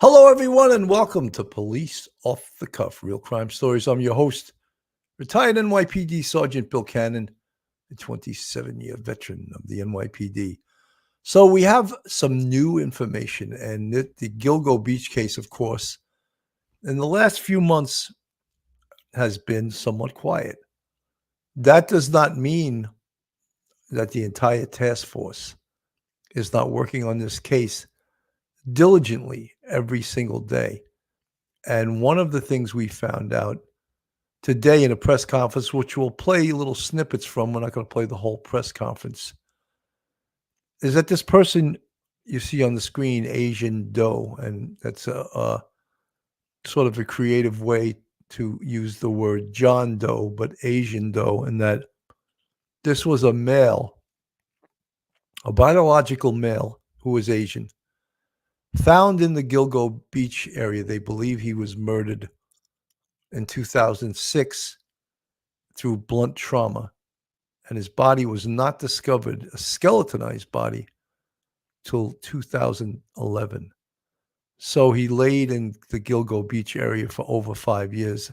Hello, everyone, and welcome to Police Off the Cuff, Real Crime Stories. I'm your host, retired NYPD Sergeant Bill Cannon, a 27-year veteran of the NYPD. So we have some new information, and the Gilgo Beach case, of course, in the last few months has been somewhat quiet. That does not mean that the entire task force is not working on this case diligently every single day. And one of the things we found out today in a press conference, which we'll play little snippets from, we're not going to play the whole press conference, is that this person you see on the screen, Asian Doe, and that's a sort of a creative way to use the word John Doe, but Asian Doe, and that this was a male, a biological male who was Asian, found in the Gilgo Beach area. They believe he was murdered in 2006 through blunt trauma, and his body was not discovered, a skeletonized body, till 2011. So he laid in the Gilgo Beach area for over 5 years.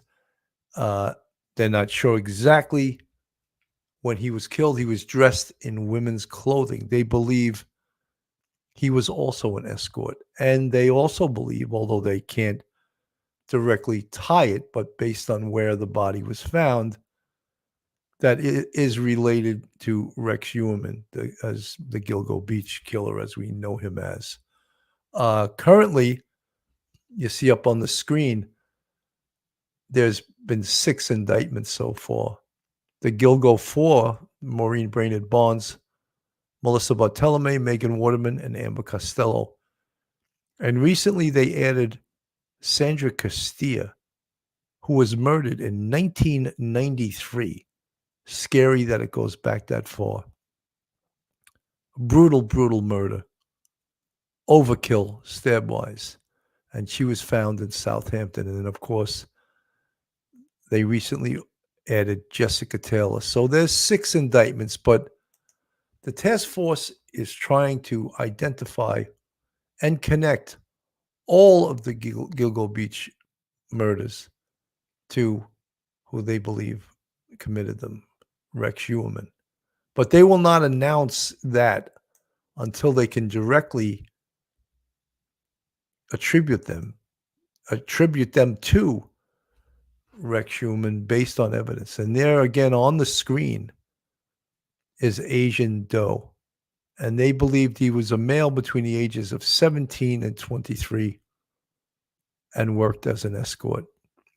They're not sure exactly when he was killed. He was dressed in women's clothing. They believe he was also an escort. And they also believe, although they can't directly tie it, but based on where the body was found, that it is related to Rex Heuermann, as the Gilgo Beach killer, as we know him as. Currently, you see up on the screen, there's been 6 indictments so far. The Gilgo 4, Maureen Brainerd Barnes, Melissa Bartolome, Megan Waterman, and Amber Costello. And recently they added Sandra Castilla, who was murdered in 1993. Scary that it goes back that far. Brutal, brutal murder. Overkill, stab-wise. And she was found in Southampton. And then, of course, they recently added Jessica Taylor. So there's 6 indictments, but the task force is trying to identify and connect all of the Gilgo Beach murders to who they believe committed them, Rex Heuermann. But they will not announce that until they can directly attribute them to Rex Heuermann based on evidence. And there again on the screen is Asian Doe. And they believed he was a male between the ages of 17 and 23 and worked as an escort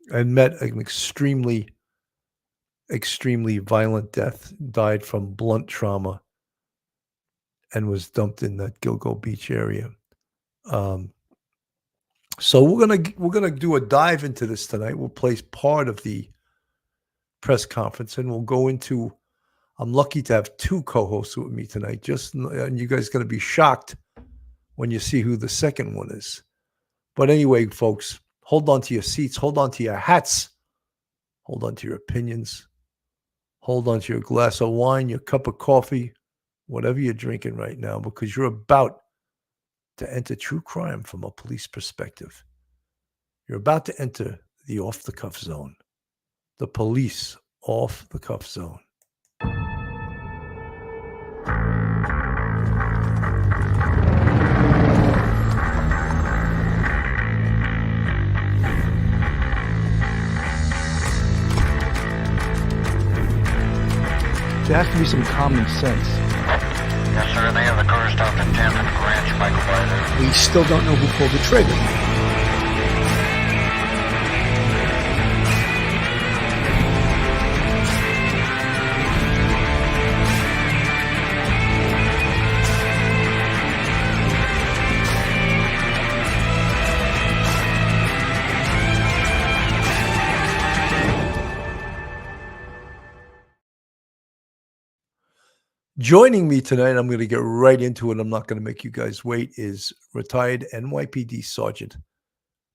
and met an extremely, extremely violent death, died from blunt trauma, and was dumped in that Gilgo Beach area. So we're gonna do a dive into this tonight. We'll place part of the press conference, and we'll go into. I'm lucky to have 2 co-hosts with me tonight. And you guys are going to be shocked when you see who the second one is. But anyway, folks, hold on to your seats, hold on to your hats, hold on to your opinions, hold on to your glass of wine, your cup of coffee, whatever you're drinking right now, because you're about to enter true crime from a police perspective. You're about to enter the off-the-cuff zone, the police off-the-cuff zone. There has to be some common sense. Yes, sir. They have the car stopped at 10th and Ranch Michael by there. We still don't know who pulled the trigger. Joining me tonight, I'm going to get right into it. I'm not going to make you guys wait, is retired NYPD Sergeant,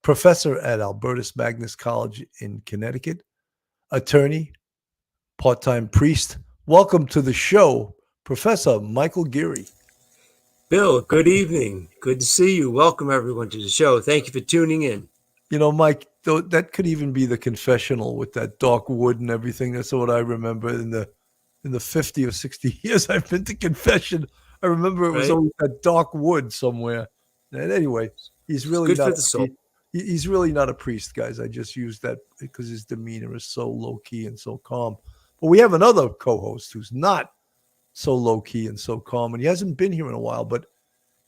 professor at Albertus Magnus College in Connecticut, attorney, part-time priest. Welcome to the show, Professor Michael Geary. Bill, good evening. Good to see you. Welcome, everyone, to the show. Thank you for tuning in. You know, Mike, that could even be the confessional with that dark wood and everything. That's what I remember in the 50 or 60 years I've been to confession. I remember it was Right? always that dark wood somewhere. And anyway, he's really Good not for the soul. he's really not a priest, guys. I just used that because his demeanor is so low key and so calm. But we have another co-host who's not so low key and so calm, and he hasn't been here in a while, but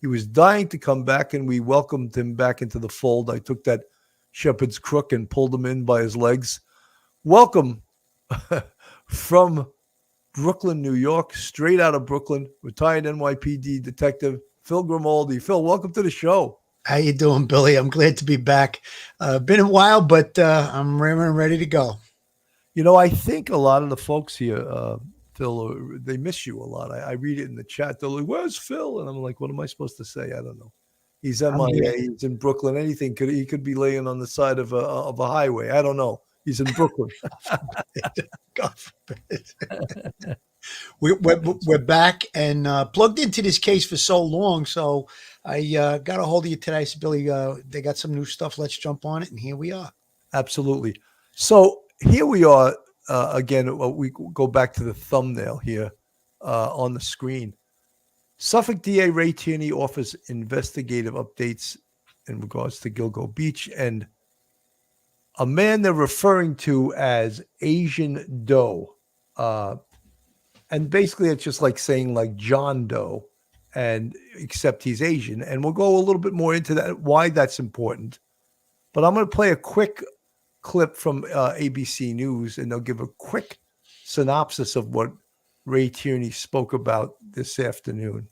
he was dying to come back, and we welcomed him back into the fold. I took that shepherd's crook and pulled him in by his legs. Welcome from Brooklyn, New York, straight out of Brooklyn, retired NYPD detective Phil Grimaldi. Phil, welcome to the show. How you doing, Billy? I'm glad to be back. Been a while, but I'm ready to go. You know, I think a lot of the folks here, Phil, they miss you a lot. I read it in the chat. They're like, "Where's Phil?" And I'm like, "What am I supposed to say? I don't know." He's MIA. He's in Brooklyn. Anything he could be laying on the side of a highway. I don't know. He's in Brooklyn. God forbid. We're back and plugged into this case for so long. So I got a hold of you today. I said, Billy, they got some new stuff. Let's jump on it. And here we are. Absolutely. So here we are again. We go back to the thumbnail here on the screen. Suffolk DA Ray Tierney offers investigative updates in regards to Gilgo Beach, and a man they're referring to as Asian Doe. And basically it's just like saying like John Doe, and except he's Asian. And we'll go a little bit more into that, why that's important. But I'm going to play a quick clip from ABC News, and they'll give a quick synopsis of what Ray Tierney spoke about this afternoon.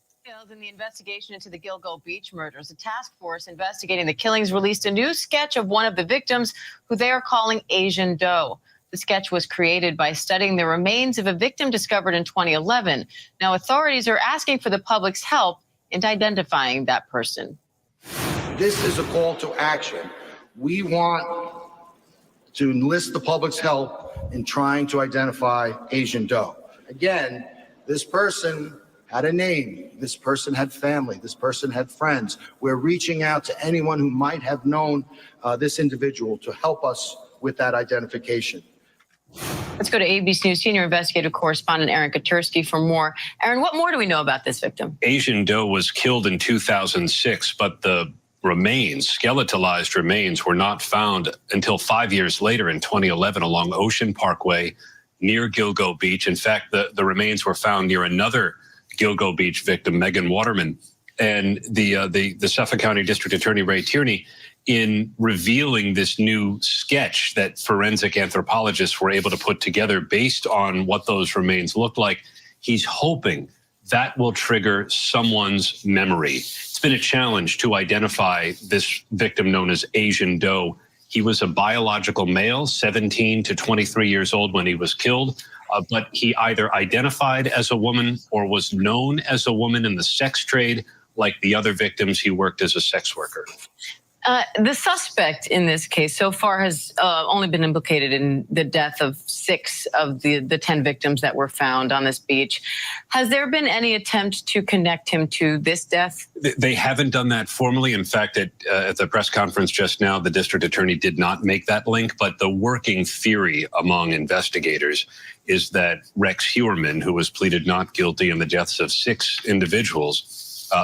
In the investigation into the Gilgo Beach murders, a task force investigating the killings released a new sketch of one of the victims, who they are calling Asian Doe. The sketch was created by studying the remains of a victim discovered in 2011. Now, authorities are asking for the public's help in identifying that person. This is a call to action. We want to enlist the public's help in trying to identify Asian Doe. Again, this person had a name, this person had family, this person had friends. We're reaching out to anyone who might have known this individual to help us with that identification. Let's go to ABC News senior investigative correspondent Aaron Katursky for more. Aaron, what more do we know about this victim? Asian Doe was killed in 2006, but the remains, skeletalized remains, were not found until 5 years later in 2011 along Ocean Parkway near Gilgo Beach. In fact, the remains were found near another Gilgo Beach victim, Megan Waterman. And the Suffolk County District Attorney Ray Tierney, in revealing this new sketch that forensic anthropologists were able to put together based on what those remains looked like, he's hoping that will trigger someone's memory. It's been a challenge to identify this victim known as Asian Doe. He was a biological male, 17 to 23 years old when he was killed, but he either identified as a woman or was known as a woman in the sex trade. Like the other victims, he worked as a sex worker. The suspect in this case so far has only been implicated in the death of 6 of the 10 victims that were found on this beach. Has there been any attempt to connect him to this death? They haven't done that formally. In fact, at the press conference just now, the district attorney did not make that link. But the working theory among investigators is that Rex Hewerman, who was pleaded not guilty in the deaths of 6 individuals,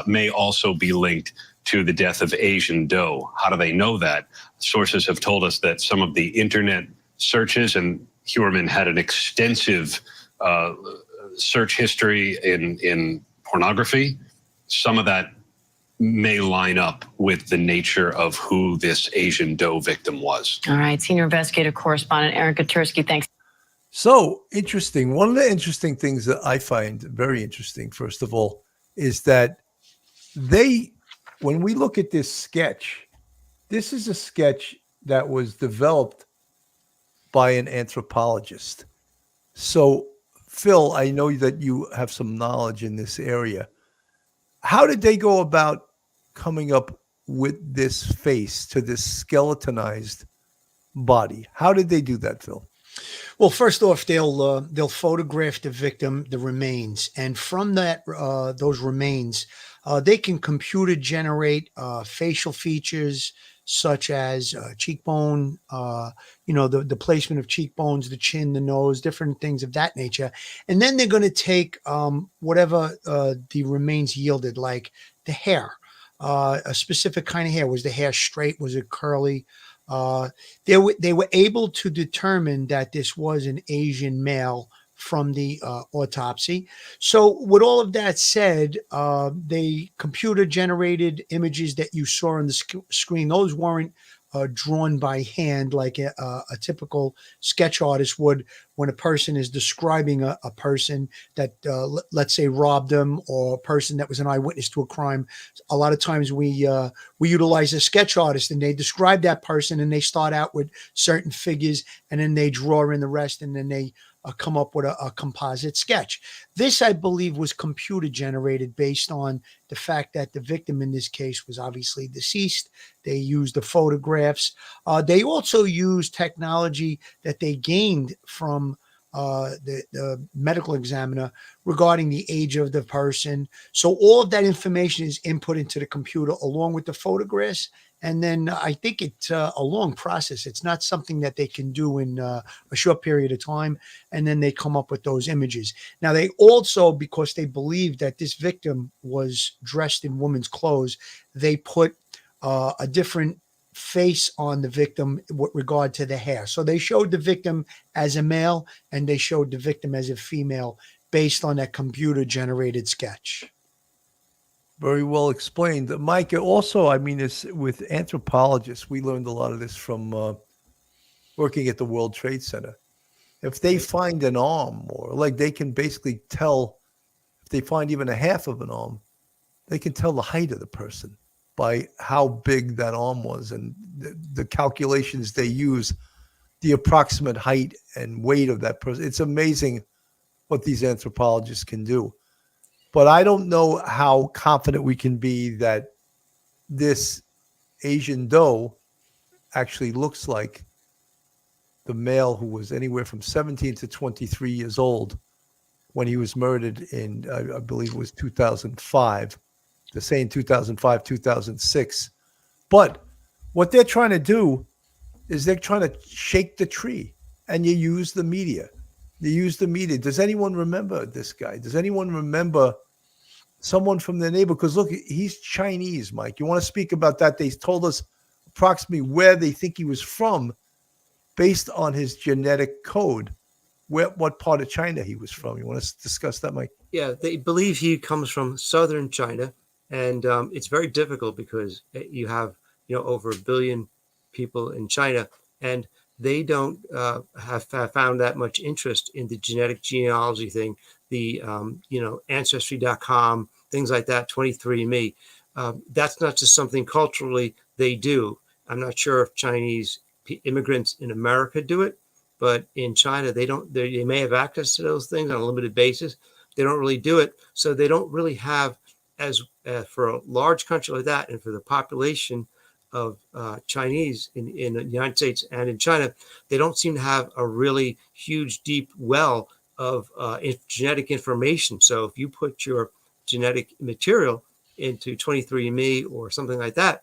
may also be linked to the death of Asian Doe. How do they know that? Sources have told us that some of the internet searches, and Hewerman had an extensive search history in pornography. Some of that may line up with the nature of who this Asian Doe victim was. All right, senior investigative correspondent Aaron Katursky, thanks. So interesting. One of the interesting things that I find very interesting, first of all, is that when we look at this sketch, this is a sketch that was developed by an anthropologist. So, Phil, I know that you have some knowledge in this area. How did they go about coming up with this face to this skeletonized body? How did they do that, Phil? Well, first off, they'll photograph the victim, the remains, and from that those remains, they can computer generate facial features such as cheekbone, the placement of cheekbones, the chin, the nose, different things of that nature, and then they're going to take whatever the remains yielded, like the hair, a specific kind of hair. Was the hair straight? Was it curly? They were able to determine that this was an Asian male from the autopsy. So, with all of that said, they computer generated images that you saw on the screen. Those weren't drawn by hand like a typical sketch artist would when a person is describing a person that, let's say, robbed them, or a person that was an eyewitness to a crime. A lot of times we utilize a sketch artist and they describe that person and they start out with certain figures and then they draw in the rest and then they come up with a composite sketch. This, I believe, was computer generated based on the fact that the victim in this case was obviously deceased. They used the photographs. They also used technology that they gained from the medical examiner regarding the age of the person. So all of that information is input into the computer along with the photographs. And then I think it's a long process. It's not something that they can do in a short period of time. And then they come up with those images. Now, they also, because they believe that this victim was dressed in woman's clothes, they put a different face on the victim with regard to the hair. So they showed the victim as a male and they showed the victim as a female based on that computer generated sketch. Very well explained. Mike, also, I mean, it's with anthropologists, we learned a lot of this from working at the World Trade Center. If they find an arm, or like they can basically tell, if they find even a half of an arm, they can tell the height of the person by how big that arm was, and the calculations they use, the approximate height and weight of that person. It's amazing what these anthropologists can do. But I don't know how confident we can be that this Asian Doe actually looks like the male who was anywhere from 17 to 23 years old when he was murdered in, I believe it was 2005. They're saying 2005, 2006. But what they're trying to do is they're trying to shake the tree, and you use the media. They use the media. Does anyone remember this guy? Does anyone remember someone from their neighbor? Because look, he's Chinese, Mike. You want to speak about that? They told us approximately where they think he was from based on his genetic code, what part of China he was from. You want to discuss that, Mike? Yeah, they believe he comes from southern China, and it's very difficult because you have over 1 billion people in China, and they don't have found that much interest in the genetic genealogy thing, the Ancestry.com, things like that, 23andMe. That's not just something culturally they do. I'm not sure if Chinese immigrants in America do it, but in China they don't. They may have access to those things on a limited basis. They don't really do it, so they don't really have, as for a large country like that, and for the population of Chinese in the United States and in China, they don't seem to have a really huge, deep well of genetic information. So if you put your genetic material into 23andMe or something like that,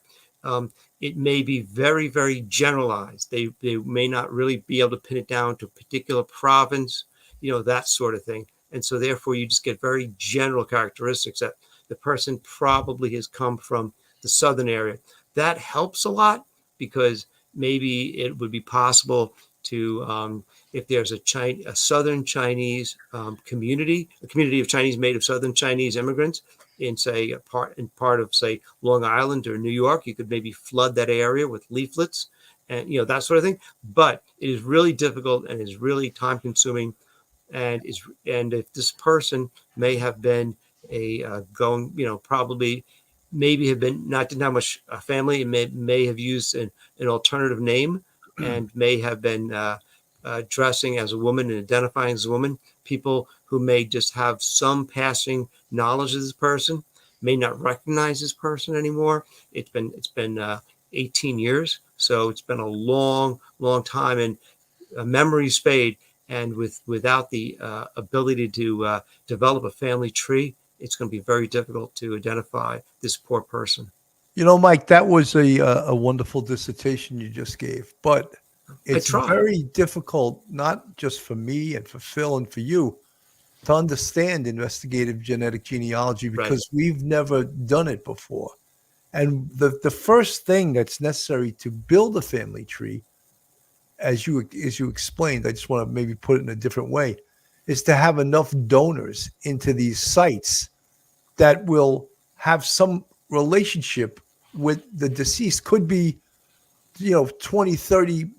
it may be very, very generalized. They may not really be able to pin it down to a particular province, that sort of thing. And so therefore you just get very general characteristics that the person probably has come from the southern area. That helps a lot because maybe it would be possible to, if there's a southern Chinese community, a community of Chinese made of southern Chinese immigrants in, say, part of, say, Long Island or New York, you could maybe flood that area with leaflets and, that sort of thing. But it is really difficult and is really time consuming. And if this person may have been probably maybe have been didn't have much family and may have used an alternative name and may have been dressing as a woman and identifying as a woman. People who may just have some passing knowledge of this person may not recognize this person anymore. It's been 18 years, so it's been a long, long time. And memories fade, and without the ability to develop a family tree, it's going to be very difficult to identify this poor person. You know, Mike, that was a wonderful dissertation you just gave, but it's tried. very difficult, not just for me and for Phil and for you, to understand investigative genetic genealogy because we've never done it before. And the first thing that's necessary to build a family tree, as you explained, I just want to maybe put it in a different way, is to have enough donors into these sites that will have some relationship with the deceased. Could be, 20, 30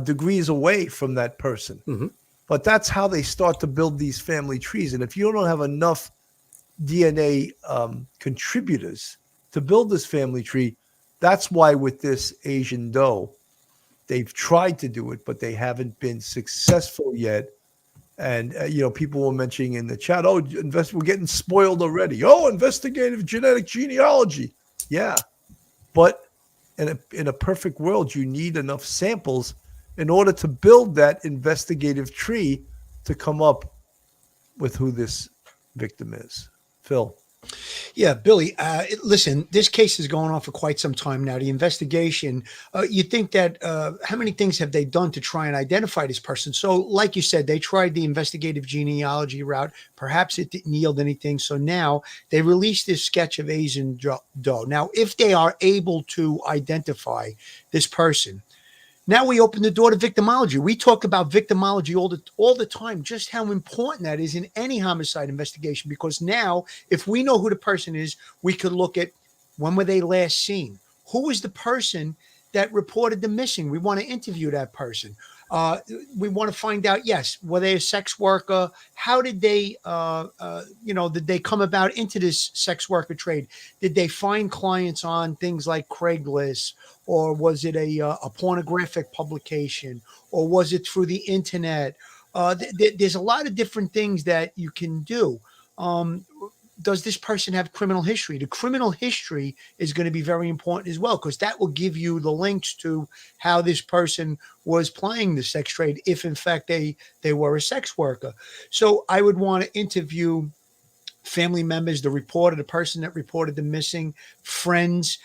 degrees away from that person. Mm-hmm. But that's how they start to build these family trees. And if you don't have enough DNA contributors to build this family tree, that's why with this Asian Doe, they've tried to do it, but they haven't been successful yet. And, people were mentioning in the chat, we're getting spoiled already. Oh, investigative genetic genealogy. Yeah. But in a perfect world, you need enough samples in order to build that investigative tree to come up with who this victim is. Phil. Yeah, Billy, listen, this case is going on for quite some time now. The investigation, you think that how many things have they done to try and identify this person? So like you said, they tried the investigative genealogy route. Perhaps it didn't yield anything. So now they released this sketch of Asian Doe. Now, if they are able to identify this person, now we open the door to victimology. We talk about victimology all the time, just how important that is in any homicide investigation. Because now, if we know who the person is, we could look at when were they last seen? Who was the person that reported them missing? We want to interview that person. We want to find out, yes, were they a sex worker? How did they, did they come about into this sex worker trade? Did they find clients on things like Craigslist? Or was it a pornographic publication? Or was it through the internet? There's a lot of different things that you can do. Does this person have criminal history? The criminal history is going to be very important as well, because that will give you the links to how this person was playing the sex trade, if in fact they were a sex worker. So I would want to interview family members, the reporter, the person that reported them missing, friends.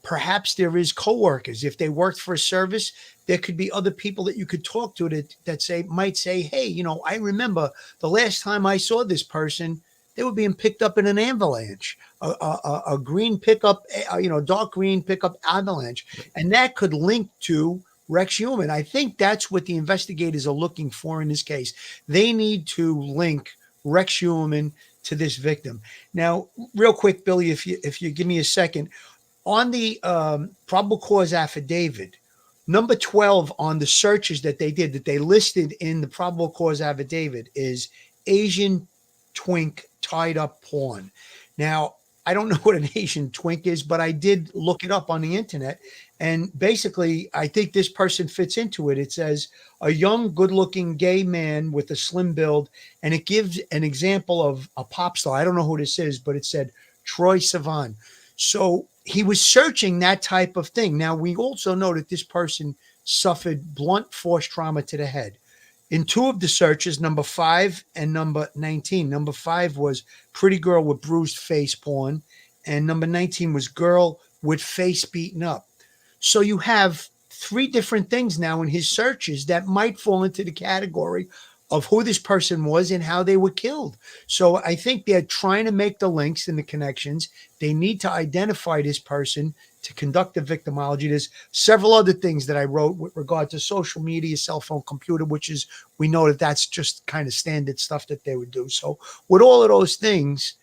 Perhaps there is coworkers. If they worked for a service, there could be other people that you could talk to that might say, hey, I remember the last time I saw this person, they were being picked up in an avalanche, a green pickup, dark green pickup avalanche. And that could link to Rex Human. I think that's what the investigators are looking for in this case. They need to link Rex Human to this victim. Now, real quick, Billy, if you give me a second, on the probable cause affidavit, number 12 on the searches that they did, that they listed in the probable cause affidavit, is Asian twink tied up porn. Now, I don't know what an Asian twink is, but I did look it up on the internet. And basically, I think this person fits into it. It says a young, good-looking gay man with a slim build, and it gives an example of a pop star. I don't know who this is, but it said Troye Sivan. So he was searching that type of thing. Now, we also know that this person suffered blunt force trauma to the head. In two of the searches, number 5 and number 19, number 5 was pretty girl with bruised face porn, and number 19 was girl with face beaten up. So you have 3 different things now in his searches that might fall into the category of who this person was and how they were killed. So I think they're trying to make the links and the connections. They need to identify this person to conduct the victimology. There's several other things that I wrote with regard to social media, cell phone, computer, which is, we know that that's just kind of standard stuff that they would do. So with all of those things,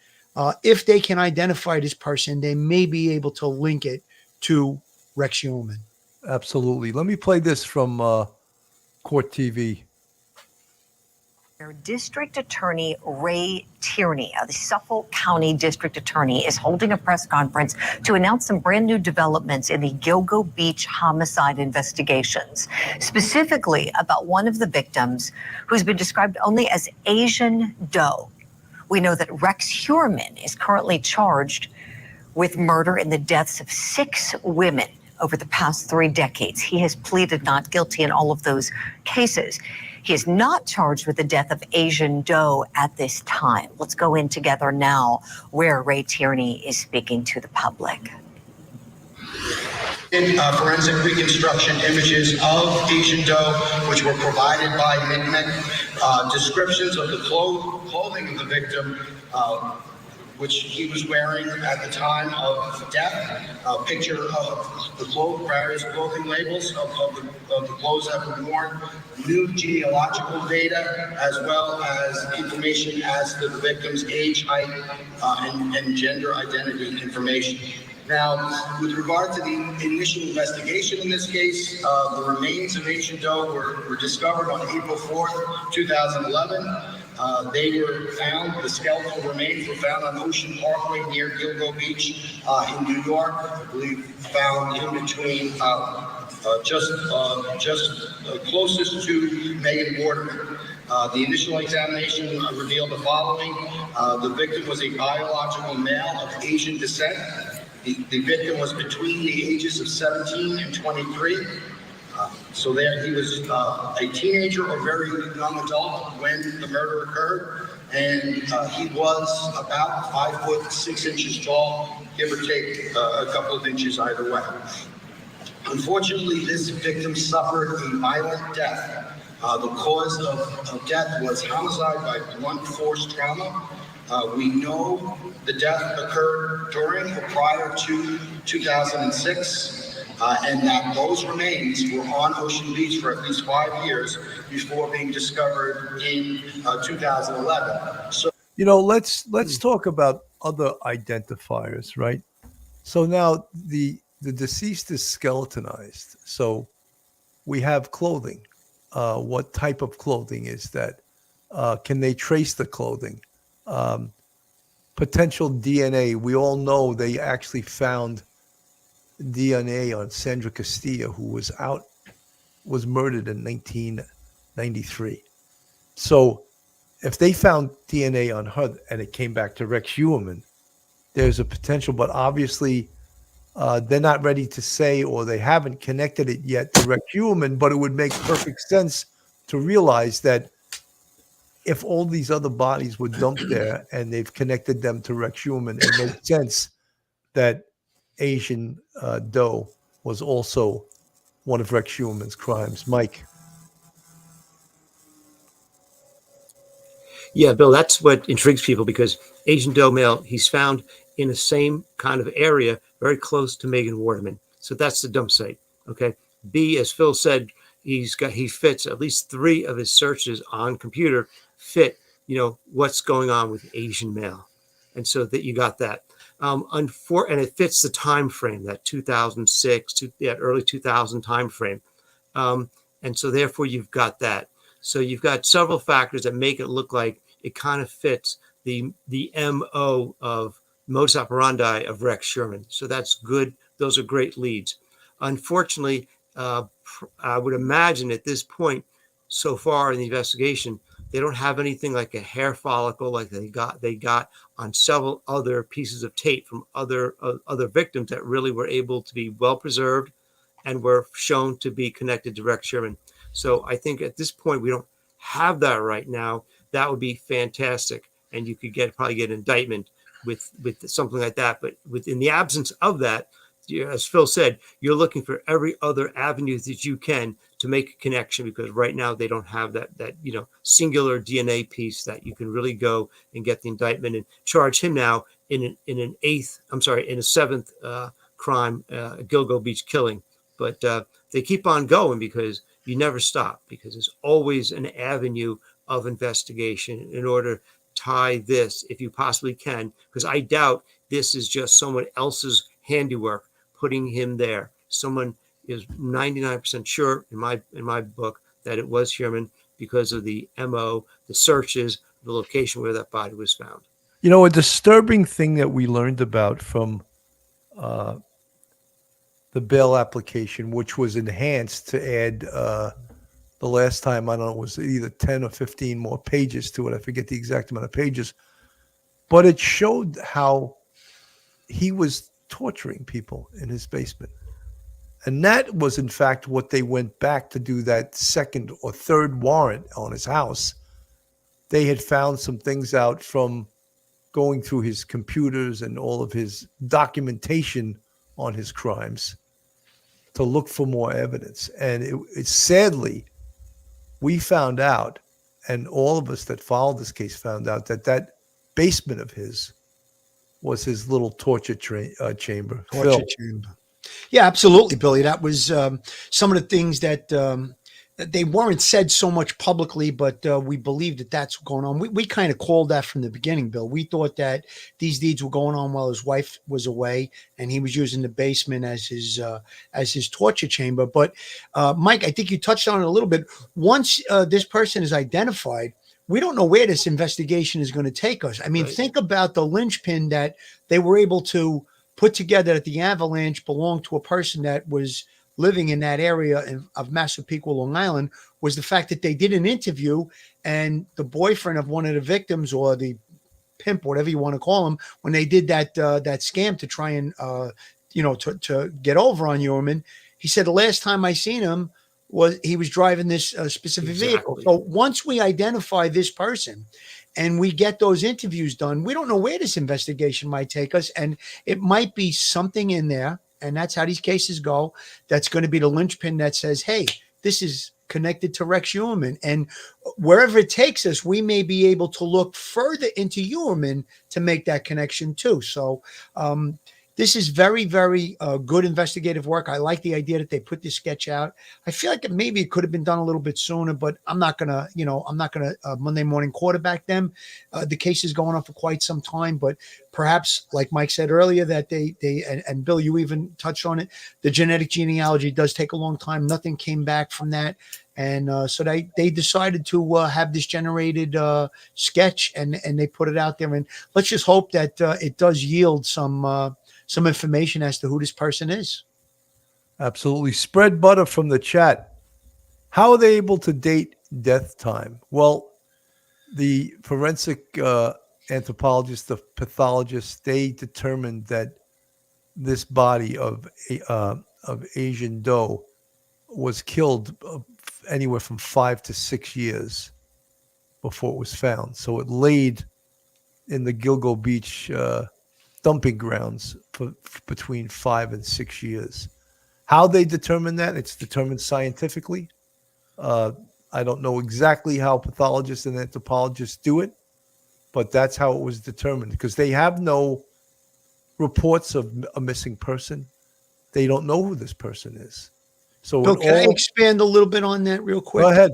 if they can identify this person, they may be able to link it to Rex Human. Absolutely. Let me play this from Court TV. District Attorney Ray Tierney, the Suffolk County District Attorney, is holding a press conference to announce some brand new developments in the Gilgo Beach homicide investigations, specifically about one of the victims who's been described only as Asian Doe. We know that Rex Human is currently charged with murder in the deaths of 6 women over the past 3 decades. He has pleaded not guilty in all of those cases. He is not charged with the death of Asian Doe at this time. Let's go in together now where Ray Tierney is speaking to the public. Forensic reconstruction images of Asian Doe, which were provided by MIDMEC, descriptions of the clothing of the victim, which he was wearing at the time of death, a picture of the various clothing labels of the clothes that were worn, new genealogical data, as well as information as to the victim's age, height, and gender identity information. Now, with regard to the initial investigation in this case, the remains of Asian Doe were discovered on April 4th, 2011. They were found, the skeletal remains were found on Ocean Parkway near Gilgo Beach in New York. I believe found in between closest to Megan Waterman. The initial examination revealed the following. The victim was a biological male of Asian descent. The victim was between the ages of 17 and 23. So there he was a teenager or very young adult when the murder occurred. And he was about 5'6" tall, give or take a couple of inches either way. Unfortunately, this victim suffered a violent death. The cause of death was homicide by blunt force trauma. We know the death occurred during or prior to 2006, and that those remains were on Ocean Beach for at least 5 years before being discovered in 2011. So, let's talk about other identifiers, right? So now the deceased is skeletonized. So we have clothing. What type of clothing is that? Can they trace the clothing? Potential DNA. We all know they actually found DNA on Sandra Castilla, who was murdered in 1993. So if they found DNA on her and it came back to Rex Heuermann, there's a potential, but obviously they're not ready to say, or they haven't connected it yet to Rex Heuermann, but it would make perfect sense to realize that if all these other bodies were dumped there and they've connected them to Rex Heuermann, it makes sense that Asian Doe was also one of Rex Heuermann's crimes. Mike. Yeah, Bill, that's what intrigues people, because Asian Doe male, he's found in the same kind of area, very close to Megan Waterman. So that's the dump site. Okay. B, as Phil said, he fits at least 3 of his searches on computer fit, what's going on with Asian male. And so that you got that. And it fits the time frame, that 2006 to early 2000 time frame. And so therefore you've got that. So you've got several factors that make it look like it kind of fits the MO of modus operandi of Rex Heuermann. So that's good. Those are great leads. Unfortunately, I would imagine at this point, so far in the investigation, they don't have anything like a hair follicle like they got on several other pieces of tape from other victims that really were able to be well preserved and were shown to be connected to Rex Heuermann. So I think at this point we don't have that right now. That would be fantastic, and you could probably get an indictment with something like that. But in the absence of that, as Phil said, you're looking for every other avenue that you can to make a connection, because right now they don't have that singular DNA piece that you can really go and get the indictment and charge him now in a 7th crime, Gilgo Beach killing. But they keep on going because you never stop, because there's always an avenue of investigation in order to tie this, if you possibly can, because I doubt this is just someone else's handiwork putting him there. Someone is 99% sure in my book that it was Heuermann because of the MO, the searches, the location where that body was found. A disturbing thing that we learned about from the bail application, which was enhanced to add the last time, I don't know, it was either 10 or 15 more pages to it. I forget the exact amount of pages, but it showed how he was torturing people in his basement. And that was, in fact, what they went back to do that second or third warrant on his house. They had found some things out from going through his computers and all of his documentation on his crimes to look for more evidence. And it sadly, we found out, and all of us that followed this case found out, that basement of his was his little torture chamber. Torture chamber. Yeah, absolutely, Billy. That was some of the things that they weren't said so much publicly, but we believed that that's going on. We kind of called that from the beginning, Bill. We thought that these deeds were going on while his wife was away, and he was using the basement as his torture chamber. But Mike, I think you touched on it a little bit. Once this person is identified, we don't know where this investigation is going to take us. I mean, think about the linchpin that they were able to put together that the avalanche belonged to a person that was living in that area of Massapequa, Long Island, was the fact that they did an interview, and the boyfriend of one of the victims, or the pimp, whatever you want to call him, when they did that scam to try and to get over on Uhrman, he said the last time I seen him was he was driving this specific vehicle. So once we identify this person and we get those interviews done, we don't know where this investigation might take us, and it might be something in there. And that's how these cases go. That's going to be the linchpin that says, hey, this is connected to Rex Uhrman. And wherever it takes us, we may be able to look further into Uhrman to make that connection too. So this is very, very good investigative work. I like the idea that they put this sketch out. I feel like maybe it could have been done a little bit sooner, but I'm not going to Monday morning quarterback them. The case is going on for quite some time, but perhaps, like Mike said earlier, that and Bill, you even touched on it, the genetic genealogy does take a long time. Nothing came back from that. And so they decided to have this generated sketch, and they put it out there. And let's just hope that it does yield some information as to who this person is. Absolutely. Spread butter from the chat. How are they able to date death time? Well, the forensic anthropologists, the pathologists, they determined that this body of Asian Doe was killed anywhere from 5 to 6 years before it was found. So it laid in the Gilgo Beach dumping grounds for between 5 and 6 years. How they determine that, it's determined scientifically. I don't know exactly how pathologists and anthropologists do it, but that's how it was determined, because they have no reports of a missing person. They don't know who this person is. So Bill, can I expand a little bit on that real quick? Go ahead.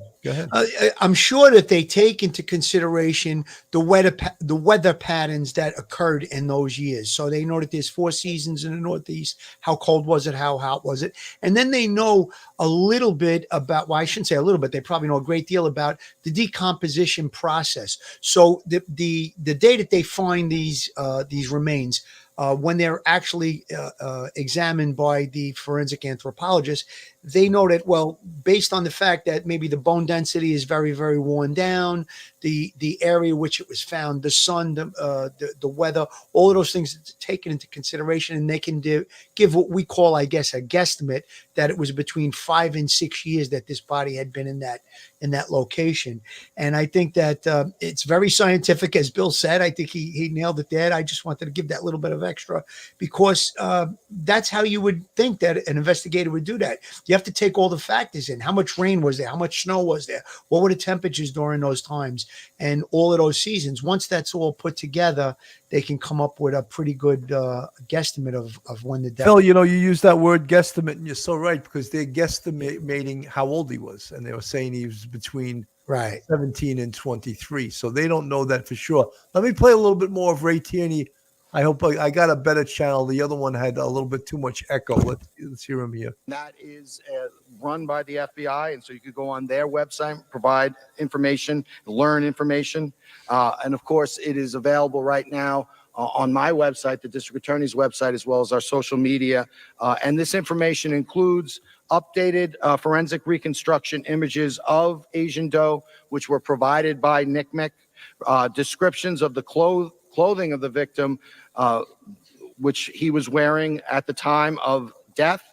I'm sure that they take into consideration the weather patterns that occurred in those years. So they know that there's 4 seasons in the Northeast. How cold was it? How hot was it? And then they know a little bit about, well, I shouldn't say a little bit, they probably know a great deal about the decomposition process. So the day that they find these remains, when they're actually examined by the forensic anthropologist, they know that, well, based on the fact that maybe the bone density is very, very worn down, the area which it was found, the sun, the weather, all of those things are taken into consideration, and they can give what we call, I guess, a guesstimate that it was between 5 and 6 years that this body had been in that location. And I think that it's very scientific, as Bill said. I think he nailed it there. I just wanted to give that little bit of extra, because that's how you would think that an investigator would do that. You have to take all the factors in. How much rain was there? How much snow was there? What were the temperatures during those times? And all of those seasons. Once that's all put together, they can come up with a pretty good guesstimate of when the death. Phil, you use that word guesstimate, and you're so right, because they're guesstimating how old he was, and they were saying he was between 17 and 23. So they don't know that for sure. Let me play a little bit more of Ray Tierney. I hope I got a better channel. The other one had a little bit too much echo. Let's hear him here. That is run by the FBI, and so you could go on their website, provide information, learn information, and of course, it is available right now on my website, the District Attorney's website, as well as our social media. And this information includes updated forensic reconstruction images of Asian Doe, which were provided by NYPD, descriptions of the clothing of the victim, which he was wearing at the time of death,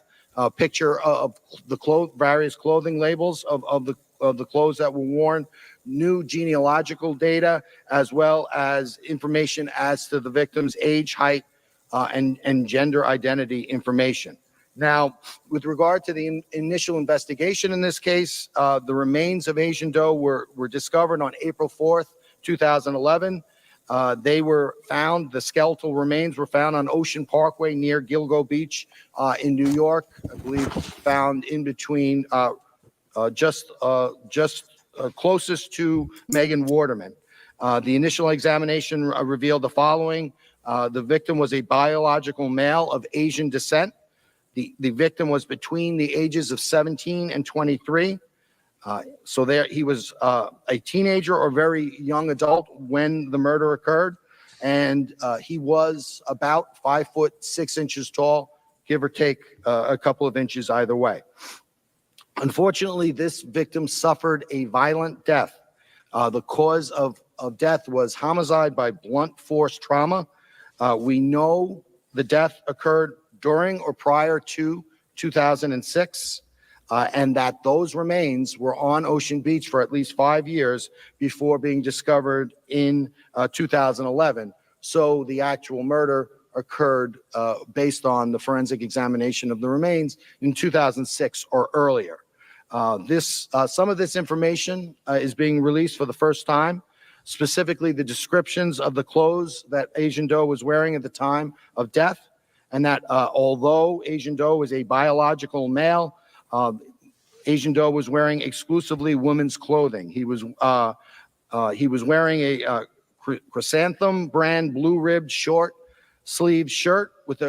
picture of the various clothing labels of the clothes that were worn, new genealogical data, as well as information as to the victim's age, height, and gender identity information. Now, with regard to the initial investigation in this case, the remains of Asian Doe were discovered on April 4th, 2011. The skeletal remains were found on Ocean Parkway near Gilgo Beach in New York. I believe found in between just closest to Megan Waterman. The initial examination revealed the following. The victim was a biological male of Asian descent. The victim was between the ages of 17 and 23. So there he was a teenager or very young adult when the murder occurred. And he was about 5'6" tall, give or take a couple of inches either way. Unfortunately, this victim suffered a violent death. The cause of death was homicide by blunt force trauma. We know the death occurred during or prior to 2006, and that those remains were on Ocean Beach for at least 5 years before being discovered in 2011. So the actual murder occurred based on the forensic examination of the remains in 2006 or earlier. Some of this information is being released for the first time, specifically the descriptions of the clothes that Asian Doe was wearing at the time of death, and that although Asian Doe was a biological male, Asian Doe was wearing exclusively women's clothing. He was wearing a Chrysanthemum brand blue-ribbed short sleeve shirt with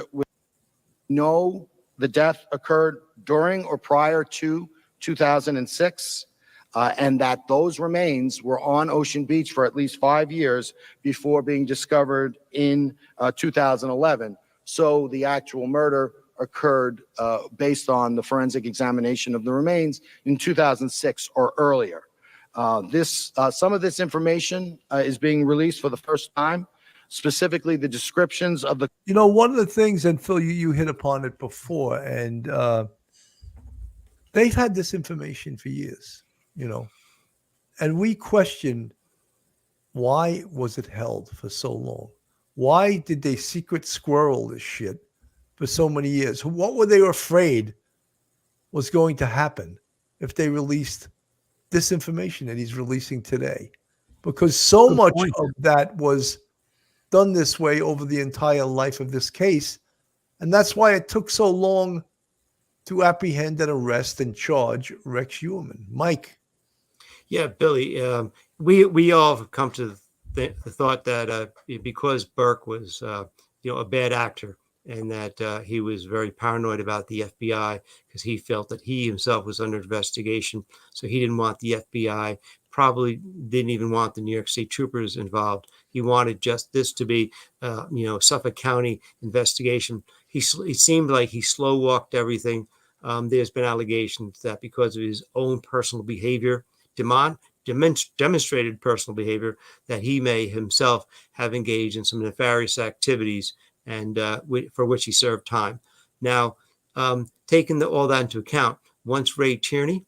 no, the death occurred during or prior to 2006, and that those remains were on Ocean Beach for at least 5 years before being discovered in 2011. So the actual murder occurred based on the forensic examination of the remains in 2006 or earlier. Some of this information is being released for the first time, specifically the descriptions of the... You know, one of the things, and Phil, you hit upon it before, and they've had this information for years, and we question, why was it held for so long? Why did they secret squirrel this shit for so many years? What were they afraid was going to happen if they released this information that he's releasing today? Because so much of that was done this way over the entire life of this case. And that's why it took so long to apprehend and arrest and charge Rex Heuermann. Mike. Yeah, Billy, we all have come to the thought that because Burke was, a bad actor, and that he was very paranoid about the FBI because he felt that he himself was under investigation. So he didn't want the FBI, probably didn't even want the New York State troopers involved. He wanted just this to be, Suffolk County investigation. It seemed like he slow walked everything. There's been allegations that because of his own personal behavior, demonstrated personal behavior, that he may himself have engaged in some nefarious activities, and for which he served time. Now, taking all that into account, once Ray Tierney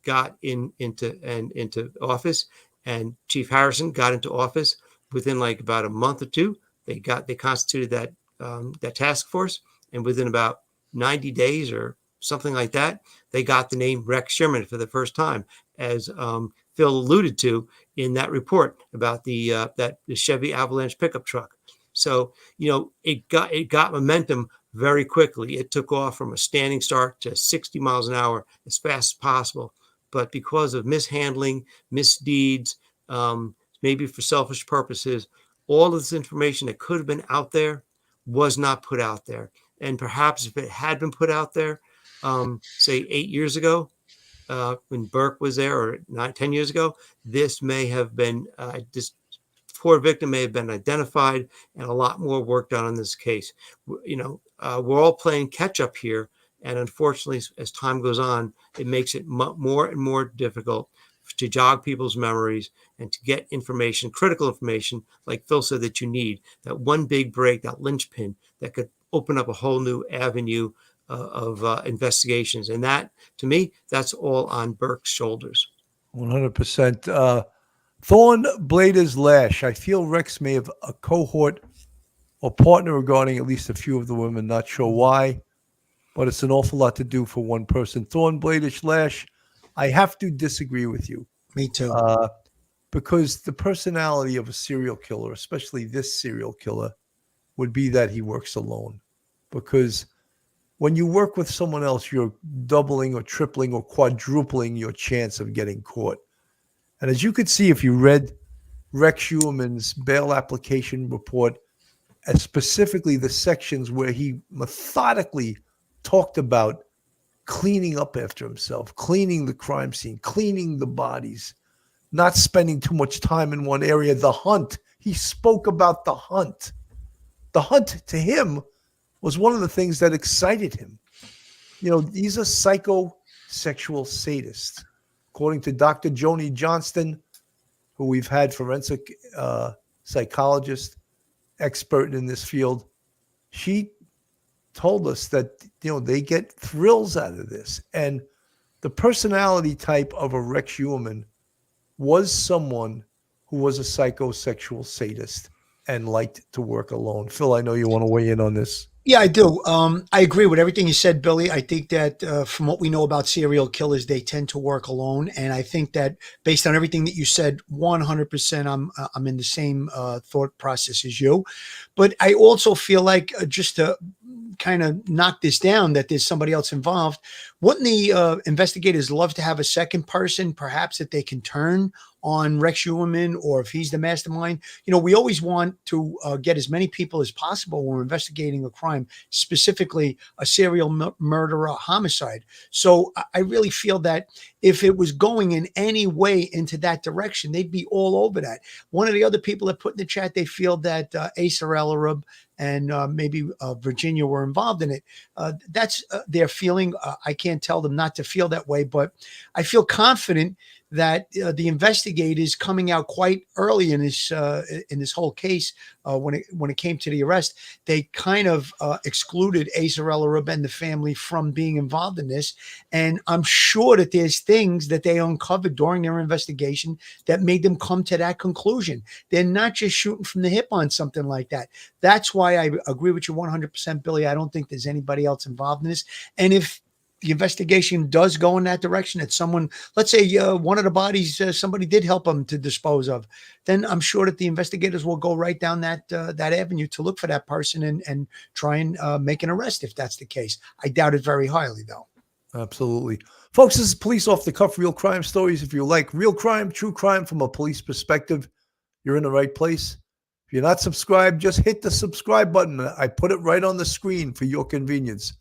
got into office and Chief Harrison got into office, within like about a month or two, they constituted that task force, and within about 90 days or something like that, they got the name Rex Heuermann for the first time, as Phil alluded to in that report about the Chevy Avalanche pickup truck. So, it got momentum very quickly. It took off from a standing start to 60 miles an hour as fast as possible. But because of mishandling, misdeeds, maybe for selfish purposes, all of this information that could have been out there was not put out there. And perhaps if it had been put out there, say 8 years ago, when Burke was there, or 10 years ago, this may have been, this poor victim may have been identified and a lot more work done on this case. We're all playing catch up here. And unfortunately, as time goes on, it makes it more and more difficult to jog people's memories and to get information, critical information, like Phil said, that you need, that one big break, that linchpin that could open up a whole new avenue investigations. And that, to me, that's all on Burke's shoulders. 100%. Thorn Blader's lash. I feel Rex may have a cohort or partner regarding at least a few of the women. Not sure why, but it's an awful lot to do for one person. Thorn Blader's lash. I have to disagree with you. Me too. Because the personality of a serial killer, especially this serial killer, would be that he works alone. Because when you work with someone else, you're doubling or tripling or quadrupling your chance of getting caught. And as you could see, if you read Rex Schuerman's bail application report, and specifically the sections where he methodically talked about cleaning up after himself, cleaning the crime scene, cleaning the bodies, not spending too much time in one area, the hunt. He spoke about the hunt. The hunt to him was one of the things that excited him. You know, he's a psychosexual sadist. According to Dr. Joni Johnston, who we've had forensic psychologist, expert in this field, she told us that, you know, they get thrills out of this. And the personality type of a Rex Schuerman was someone who was a psychosexual sadist and liked to work alone. Phil, I know you want to weigh in on this. Yeah, I do. I agree with everything you said, Billy. I think that from what we know about serial killers, they tend to work alone. And I think that based on everything that you said, 100% I'm in the same thought process as you. But I also feel like just to kind of knock this down, that there's somebody else involved. Wouldn't the investigators love to have a second person, perhaps, that they can turn on Rex Schuerman, or if he's the mastermind? You know, we always want to get as many people as possible when we're investigating a crime, specifically a serial murder or homicide. So I really feel that if it was going in any way into that direction, they'd be all over that. One of the other people that put in the chat, they feel that Asa El-Arab and maybe Virginia were involved in it. That's their feeling. I can't tell them not to feel that way, but I feel confident that the investigators coming out quite early in this whole case, when it came to the arrest, they kind of excluded Asa El-Arab and the family from being involved in this. And I'm sure that there's things that they uncovered during their investigation that made them come to that conclusion. They're not just shooting from the hip on something like that. That's why I agree with you 100%, Billy. I don't think there's anybody else involved in this. And if the investigation does go in that direction, that someone, let's say one of the bodies, somebody did help them to dispose of, then I'm sure that the investigators will go right down that avenue to look for that person and try and make an arrest if that's the case. I doubt it very highly, though. Absolutely. Folks, this is Police Off the Cuff, real crime stories. If you like real crime, true crime from a police perspective, you're in the right place. If you're not subscribed, just hit the subscribe button. I put it right on the screen for your convenience.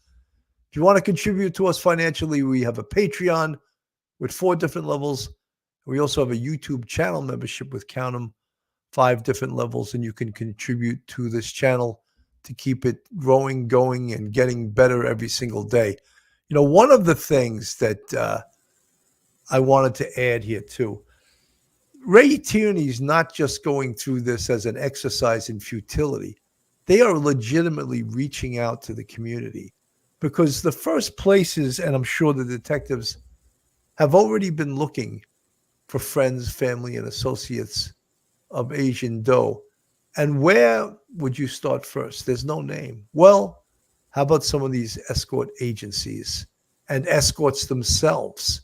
If you want to contribute to us financially, we have a Patreon with 4 different levels. We also have a YouTube channel membership with, count them, 5 different levels, and you can contribute to this channel to keep it growing, going, and getting better every single day. You know, one of the things that I wanted to add here too, Ray Tierney's not just going through this as an exercise in futility. They are legitimately reaching out to the community. Because the first places, and I'm sure the detectives have already been looking for friends, family, and associates of Asian Doe. And where would you start first? There's no name. Well, how about some of these escort agencies and escorts themselves?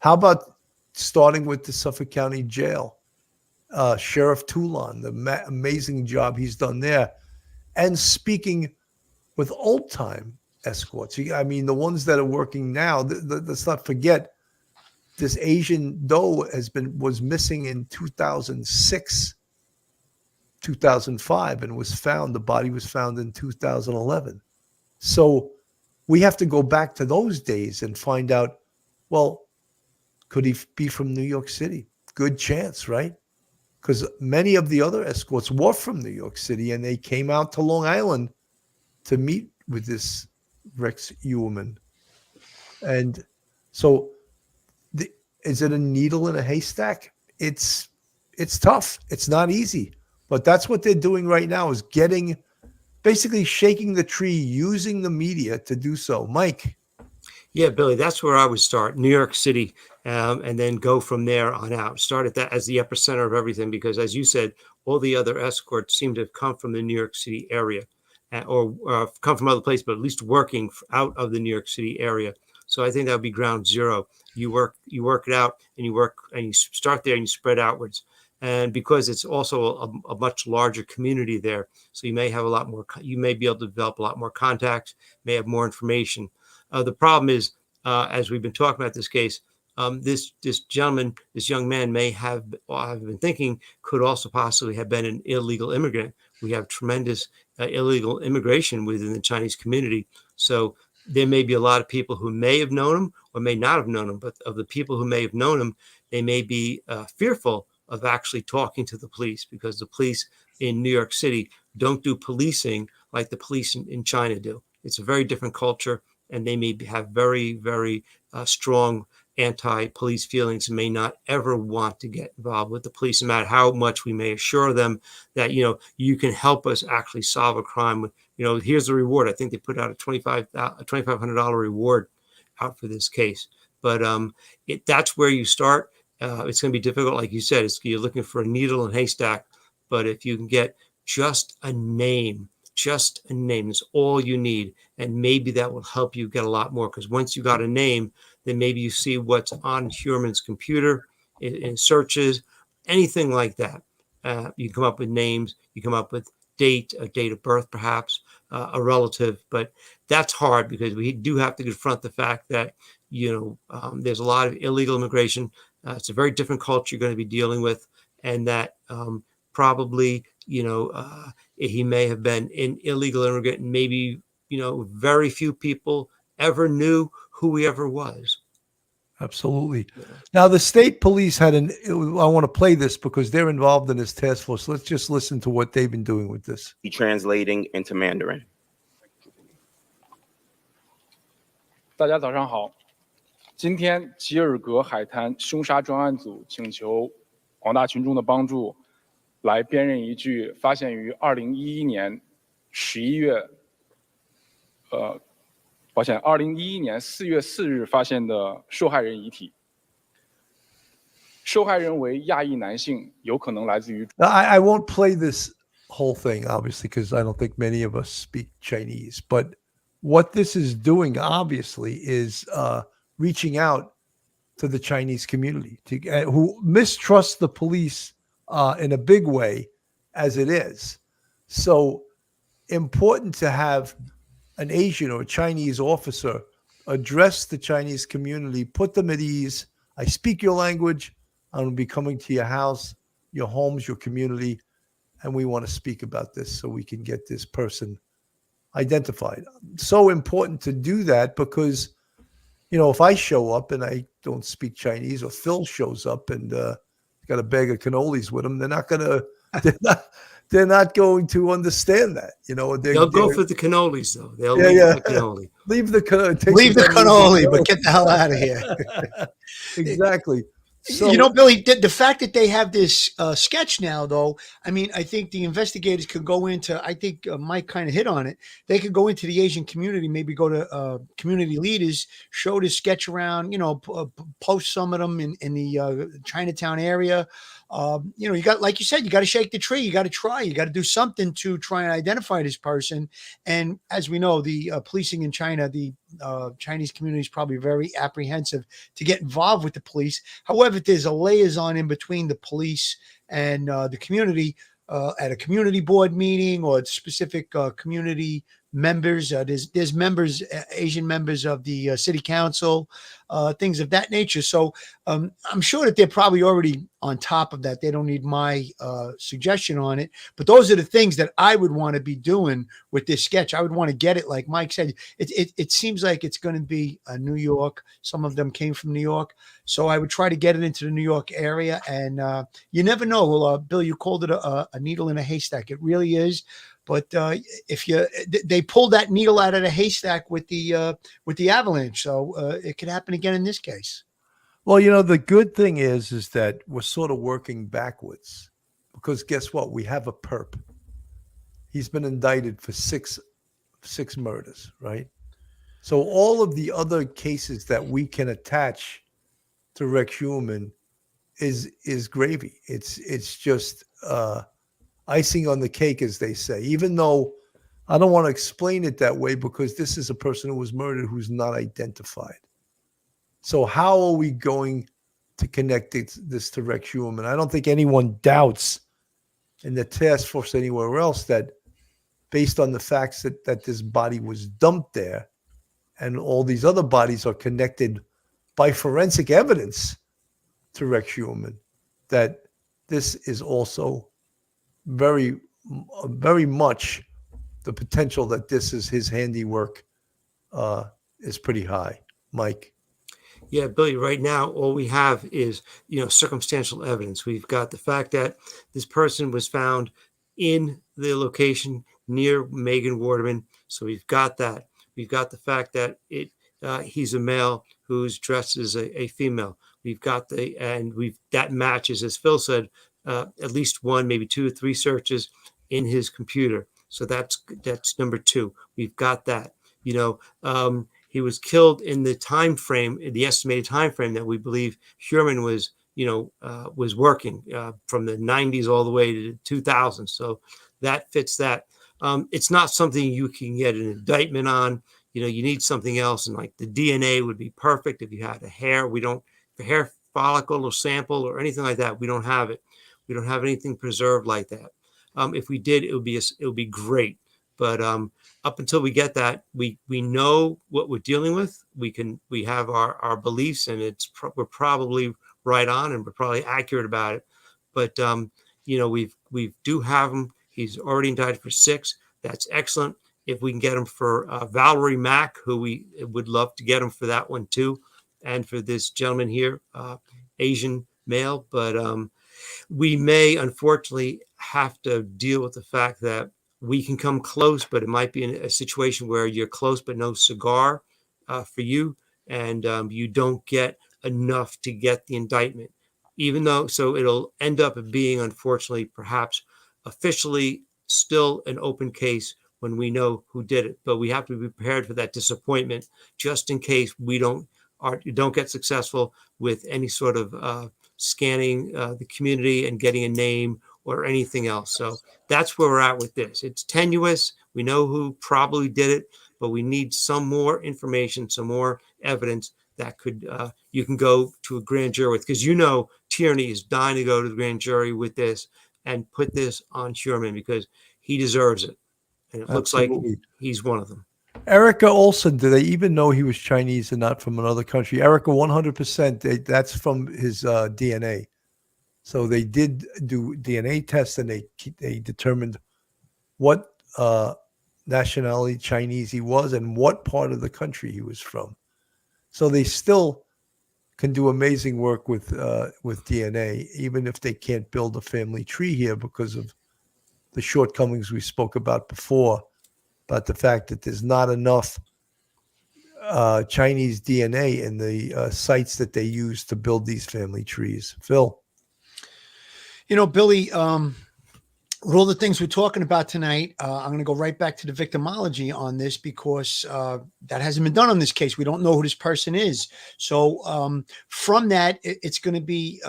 How about starting with the Suffolk County Jail? Sheriff Toulon, the amazing job he's done there. And speaking with old-time escorts. I mean, the ones that are working now, let's not forget, this Asian Doe was missing in 2006, 2005, and the body was found in 2011. So we have to go back to those days and find out, well, could he be from New York City? Good chance, right? Because many of the other escorts were from New York City, and they came out to Long Island to meet with this Rex Schuerman. And so is it a needle in a haystack? It's tough. It's not easy. But that's what they're doing right now, is getting basically shaking the tree, using the media to do so. Mike. Yeah, Billy, that's where I would start, New York City, and then go from there on out. Start at that as the epicenter of everything, because as you said, all the other escorts seem to have come from the New York City area, or come from other places, but at least working out of the New York City area. So I think that would be ground zero. You work it out, and you start there and you spread outwards. And because it's also a much larger community there, so you may have a lot more. You may be able to develop a lot more contacts, may have more information. The problem is, as we've been talking about this case, this gentleman, this young man may have, I've been thinking, could also possibly have been an illegal immigrant. We have tremendous illegal immigration within the Chinese community. So there may be a lot of people who may have known him or may not have known him, but of the people who may have known him, they may be fearful of actually talking to the police, because the police in New York City don't do policing like the police in China do. It's a very different culture, and they may have very, very strong anti-police feelings and may not ever want to get involved with the police, no matter how much we may assure them that, you can help us actually solve a crime. Here's the reward. I think they put out a $2,500 reward out for this case. But that's where you start. It's going to be difficult. Like you said, you're looking for a needle in a haystack. But if you can get just a name is all you need. And maybe that will help you get a lot more, because once you got a name, then maybe you see what's on Huerman's computer in searches, anything like that. You come up with names, you come up with a date of birth, perhaps a relative, but that's hard, because we do have to confront the fact that, there's a lot of illegal immigration. It's a very different culture you're going to be dealing with, and that probably, he may have been an illegal immigrant, and maybe, very few people ever knew who he ever was. Absolutely. Now, the state police I want to play this because they're involved in this task force. Let's just listen to what they've been doing with this. Translating into Mandarin. 大家早上好，今天吉尔格海滩凶杀专案组请求广大群众的帮助，来辨认一具发现于2011年11月2011年4月4日发现的受害人遗体。受害人为亚裔男性，有可能来自于。I won't play this whole thing, obviously, because I don't think many of us speak Chinese. But what this is doing, obviously, is reaching out to the Chinese community who mistrust the police in a big way, as it is. So important to have an Asian or a Chinese officer address the Chinese community, put them at ease. I speak your language. I'm going to be coming to your house, your homes, your community, and we want to speak about this so we can get this person identified. So important to do that because, if I show up and I don't speak Chinese, or Phil shows up and got a bag of cannolis with him, they're not going to understand that. They'll go for the cannolis, though. They'll leave the cannoli. Leave the cannoli, but get the hell out of here. Exactly. So, Billy, the fact that they have this sketch now, though, I mean, I think the investigators could go into, I think Mike kind of hit on it. They could go into the Asian community, maybe go to community leaders, show this sketch around, post some of them in the Chinatown area. You got, like you said, you got to shake the tree. You got to try. You got to do something to try and identify this person. And as we know, the policing in China, the Chinese community is probably very apprehensive to get involved with the police. However, there's a liaison in between the police and the community at a community board meeting or specific community members. There's members, Asian members of the city council, things of that nature. So I'm sure that they're probably already on top of that. They don't need my suggestion on it. But those are the things that I would want to be doing with this sketch. I would want to get it, like Mike said. It seems like it's going to be New York. Some of them came from New York. So I would try to get it into the New York area. And you never know. Well, Bill, you called it a needle in a haystack. It really is. But if they pulled that needle out of the haystack with the avalanche, so it could happen again in this case. Well, the good thing is that we're sort of working backwards, because guess what? We have a perp. he's been indicted for six murders, right? So all of the other cases that we can attach to Rex Human is gravy. It's just icing on the cake, as they say. Even though I don't want to explain it that way, because this is a person who was murdered who's not identified. So how are we going to connect this to Rex Human? I don't think anyone doubts in the task force anywhere else that, based on the facts that this body was dumped there, and all these other bodies are connected by forensic evidence to Rex Human, that this is also very, very much the potential that this is his handiwork is pretty high. Mike. Yeah, Billy, right now, all we have is, circumstantial evidence. We've got the fact that this person was found in the location near Megan Waterman. So we've got that. We've got the fact that he's a male who's dressed as a female. We've got that matches, as Phil said, at least one, maybe 2 or 3 searches in his computer. So that's number 2. We've got that. He was killed in the time frame, the estimated time frame that we believe Human was working from the 90s all the way to 2000. So that fits that. It's not something you can get an indictment on. You need something else, and like the DNA would be perfect if you had a hair. A hair follicle or sample or anything like that. We don't have it. We don't have anything preserved like that. If we did, it would be great. But up until we get that, we know what we're dealing with. We have our beliefs, and we're probably right on, and we're probably accurate about it. But we do have him. He's already indicted for 6. That's excellent. If we can get him for Valerie Mack, who we would love to get him for that one too, and for this gentleman here, Asian male. But we may unfortunately have to deal with the fact that we can come close, but it might be in a situation where you're close but no cigar for you, and you don't get enough to get the indictment. So it'll end up being, unfortunately, perhaps officially still an open case when we know who did it. But we have to be prepared for that disappointment, just in case we don't get successful with any sort of scanning the community and getting a name or anything else. So that's where we're at with this. It's tenuous. We know who probably did it, but we need some more information, some more evidence that could you can go to a grand jury with, because Tierney is dying to go to the grand jury with this and put this on Sherman, because he deserves it. And it looks like he's one of them. Erica Olson, do they even know he was Chinese and not from another country? Erica, 100%. That's from his DNA. So they did do DNA tests, and they determined what nationality Chinese he was and what part of the country he was from. So they still can do amazing work with DNA, even if they can't build a family tree here because of the shortcomings we spoke about before, about the fact that there's not enough Chinese DNA in the sites that they use to build these family trees. Phil? Billy, with all the things we're talking about tonight, I'm going to go right back to the victimology on this, because that hasn't been done on this case. We don't know who this person is. So from that, it's going to be,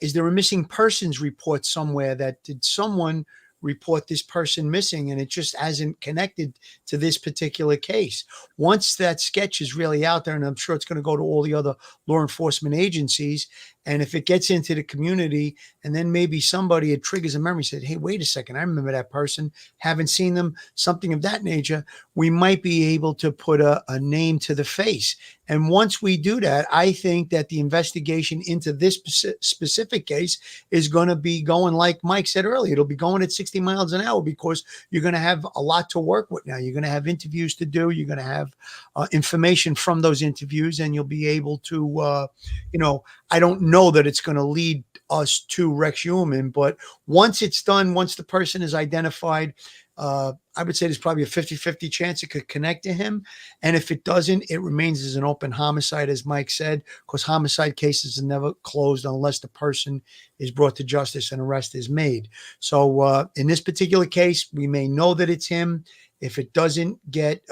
is there a missing persons report somewhere? That did someone report this person missing, and it just hasn't connected to this particular case? Once that sketch is really out there, and I'm sure it's going to go to all the other law enforcement agencies, and if it gets into the community, and then maybe somebody, it triggers a memory, said, hey, wait a second, I remember that person, haven't seen them, something of that nature, we might be able to put a name to the face. And once we do that, I think that the investigation into this specific case is going to be going, like Mike said earlier, it'll be going at 60 miles an hour, because you're going to have a lot to work with now. You're going to have interviews to do. You're going to have information from those interviews, and you'll be able to, I don't know that it's going to lead us to Rex Human, but once it's done, once the person is identified, I would say there's probably a 50-50 chance it could connect to him. And if it doesn't, it remains as an open homicide, as Mike said, because homicide cases are never closed unless the person is brought to justice and arrest is made. So in this particular case, we may know that it's him. If it doesn't get,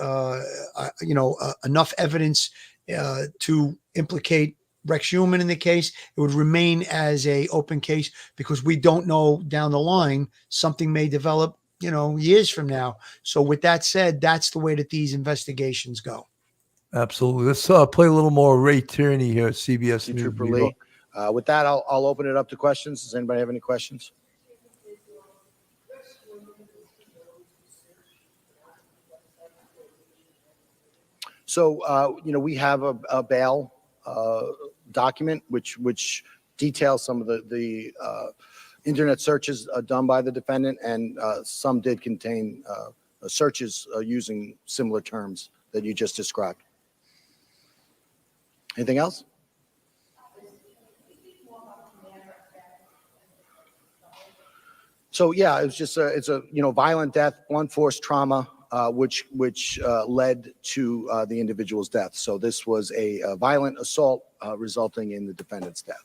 enough evidence to implicate Rex Human in the case, it would remain as a open case because we don't know down the line, something may develop, years from now. So with that said, that's the way that these investigations go. Absolutely. Let's play a little more Ray Tierney here at CBS News. Trooper Lee. With that, I'll open it up to questions. Does anybody have any questions? So, we have a bail document which details some of the internet searches done by the defendant, and some did contain searches using similar terms that you just described. Anything else? So yeah, it was just it's a violent death, blunt force trauma, which led to the individual's death. So this was a violent assault resulting in the defendant's death.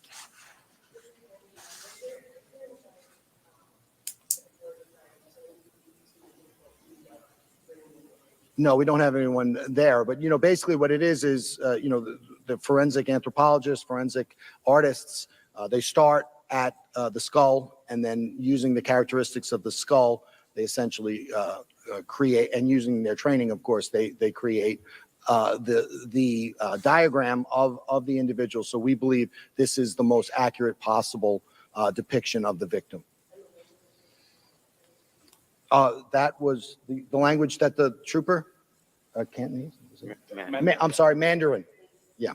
No, we don't have anyone there, but basically what it is the forensic anthropologists, forensic artists, they start at the skull, and then using the characteristics of the skull, they essentially create, and using their training, of course, they create the diagram of the individual. So we believe this is the most accurate possible depiction of the victim. That was the language that the trooper, Cantonese? I'm sorry, Mandarin. Yeah.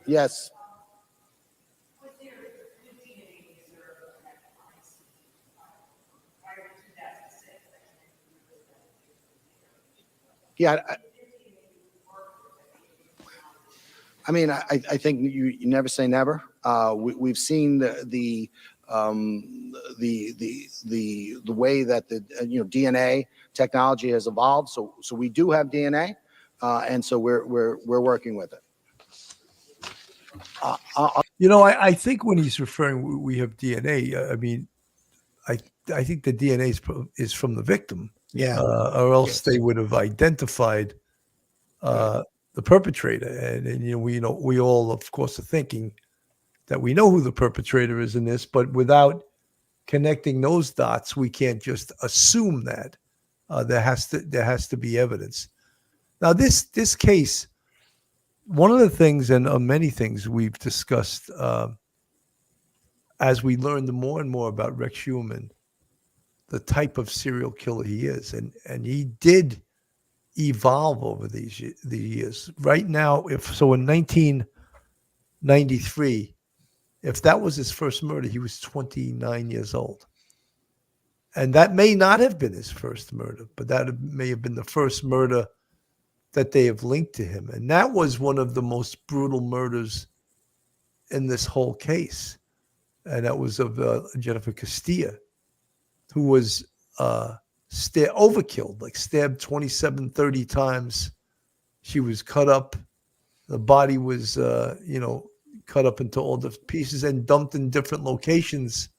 Yes. Yeah. I mean, I think you never say never. We've seen the way that the DNA technology has evolved. So we do have DNA, and so we're working with it. I think when he's referring, we have DNA. I mean, I think the DNA is from the victim. Yeah. Or else they would have identified the perpetrator. And we all, of course, are thinking that we know who the perpetrator is in this, but without connecting those dots, we can't just assume that. There has to be evidence. Now, this case, one of the things, and many things we've discussed as we learned more and more about Rex Human, the type of serial killer he is, and he did evolve over the years. Right now, in 1993, if that was his first murder, he was 29 years old. And that may not have been his first murder, but that may have been the first murder that they have linked to him. And that was one of the most brutal murders in this whole case. And that was of Jennifer Castilla, who was overkilled, like stabbed 27, 30 times. She was cut up. The body was, cut up into all the pieces and dumped in different locations.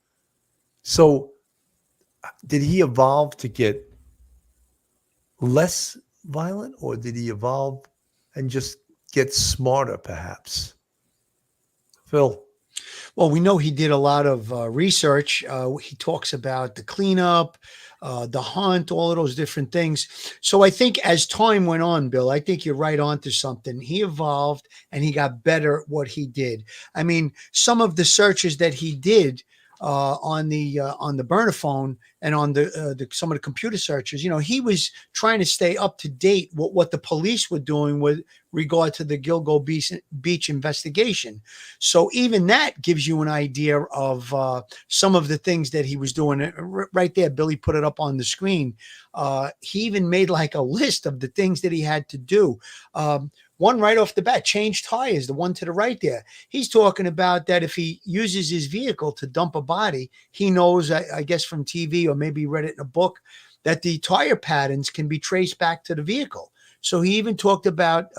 So did he evolve to get less violent, or did he evolve and just get smarter, perhaps? Phil? Well, we know he did a lot of research. He talks about the cleanup, the hunt, all of those different things. So I think as time went on, Bill, I think you're right on to something. He evolved and he got better at what he did. I mean, some of the searches that he did on the burner phone and on some of the computer searches, he was trying to stay up to date with what the police were doing with regard to the Gilgo Beach investigation. So even that gives you an idea of some of the things that he was doing. Right there, Billy put it up on the screen. He even made like a list of the things that he had to do. One right off the bat, change tires, the one to the right there. He's talking about that if he uses his vehicle to dump a body, he knows, I guess from TV or maybe read it in a book, that the tire patterns can be traced back to the vehicle. So he even talked about,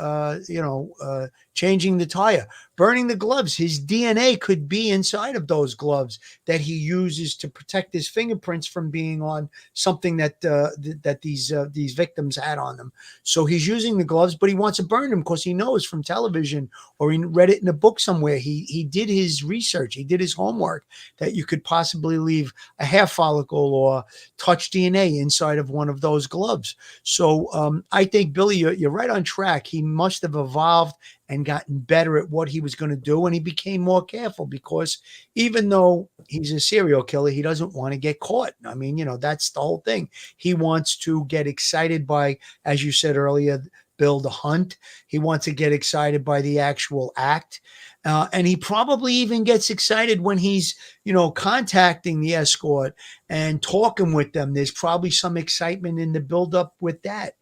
changing the tire, burning the gloves. His DNA could be inside of those gloves that he uses to protect his fingerprints from being on something that these victims had on them. So he's using the gloves, but he wants to burn them because he knows from television or he read it in a book somewhere. He did his research. He did his homework that you could possibly leave a hair follicle or touch DNA inside of one of those gloves. So I think, Billy, you're right on track. He must have evolved and gotten better at what he was going to do. And he became more careful because even though he's a serial killer, he doesn't want to get caught. I mean, that's the whole thing. He wants to get excited by, as you said earlier, Bill, the hunt. He wants to get excited by the actual act. And he probably even gets excited when he's, contacting the escort and talking with them. There's probably some excitement in the buildup with that.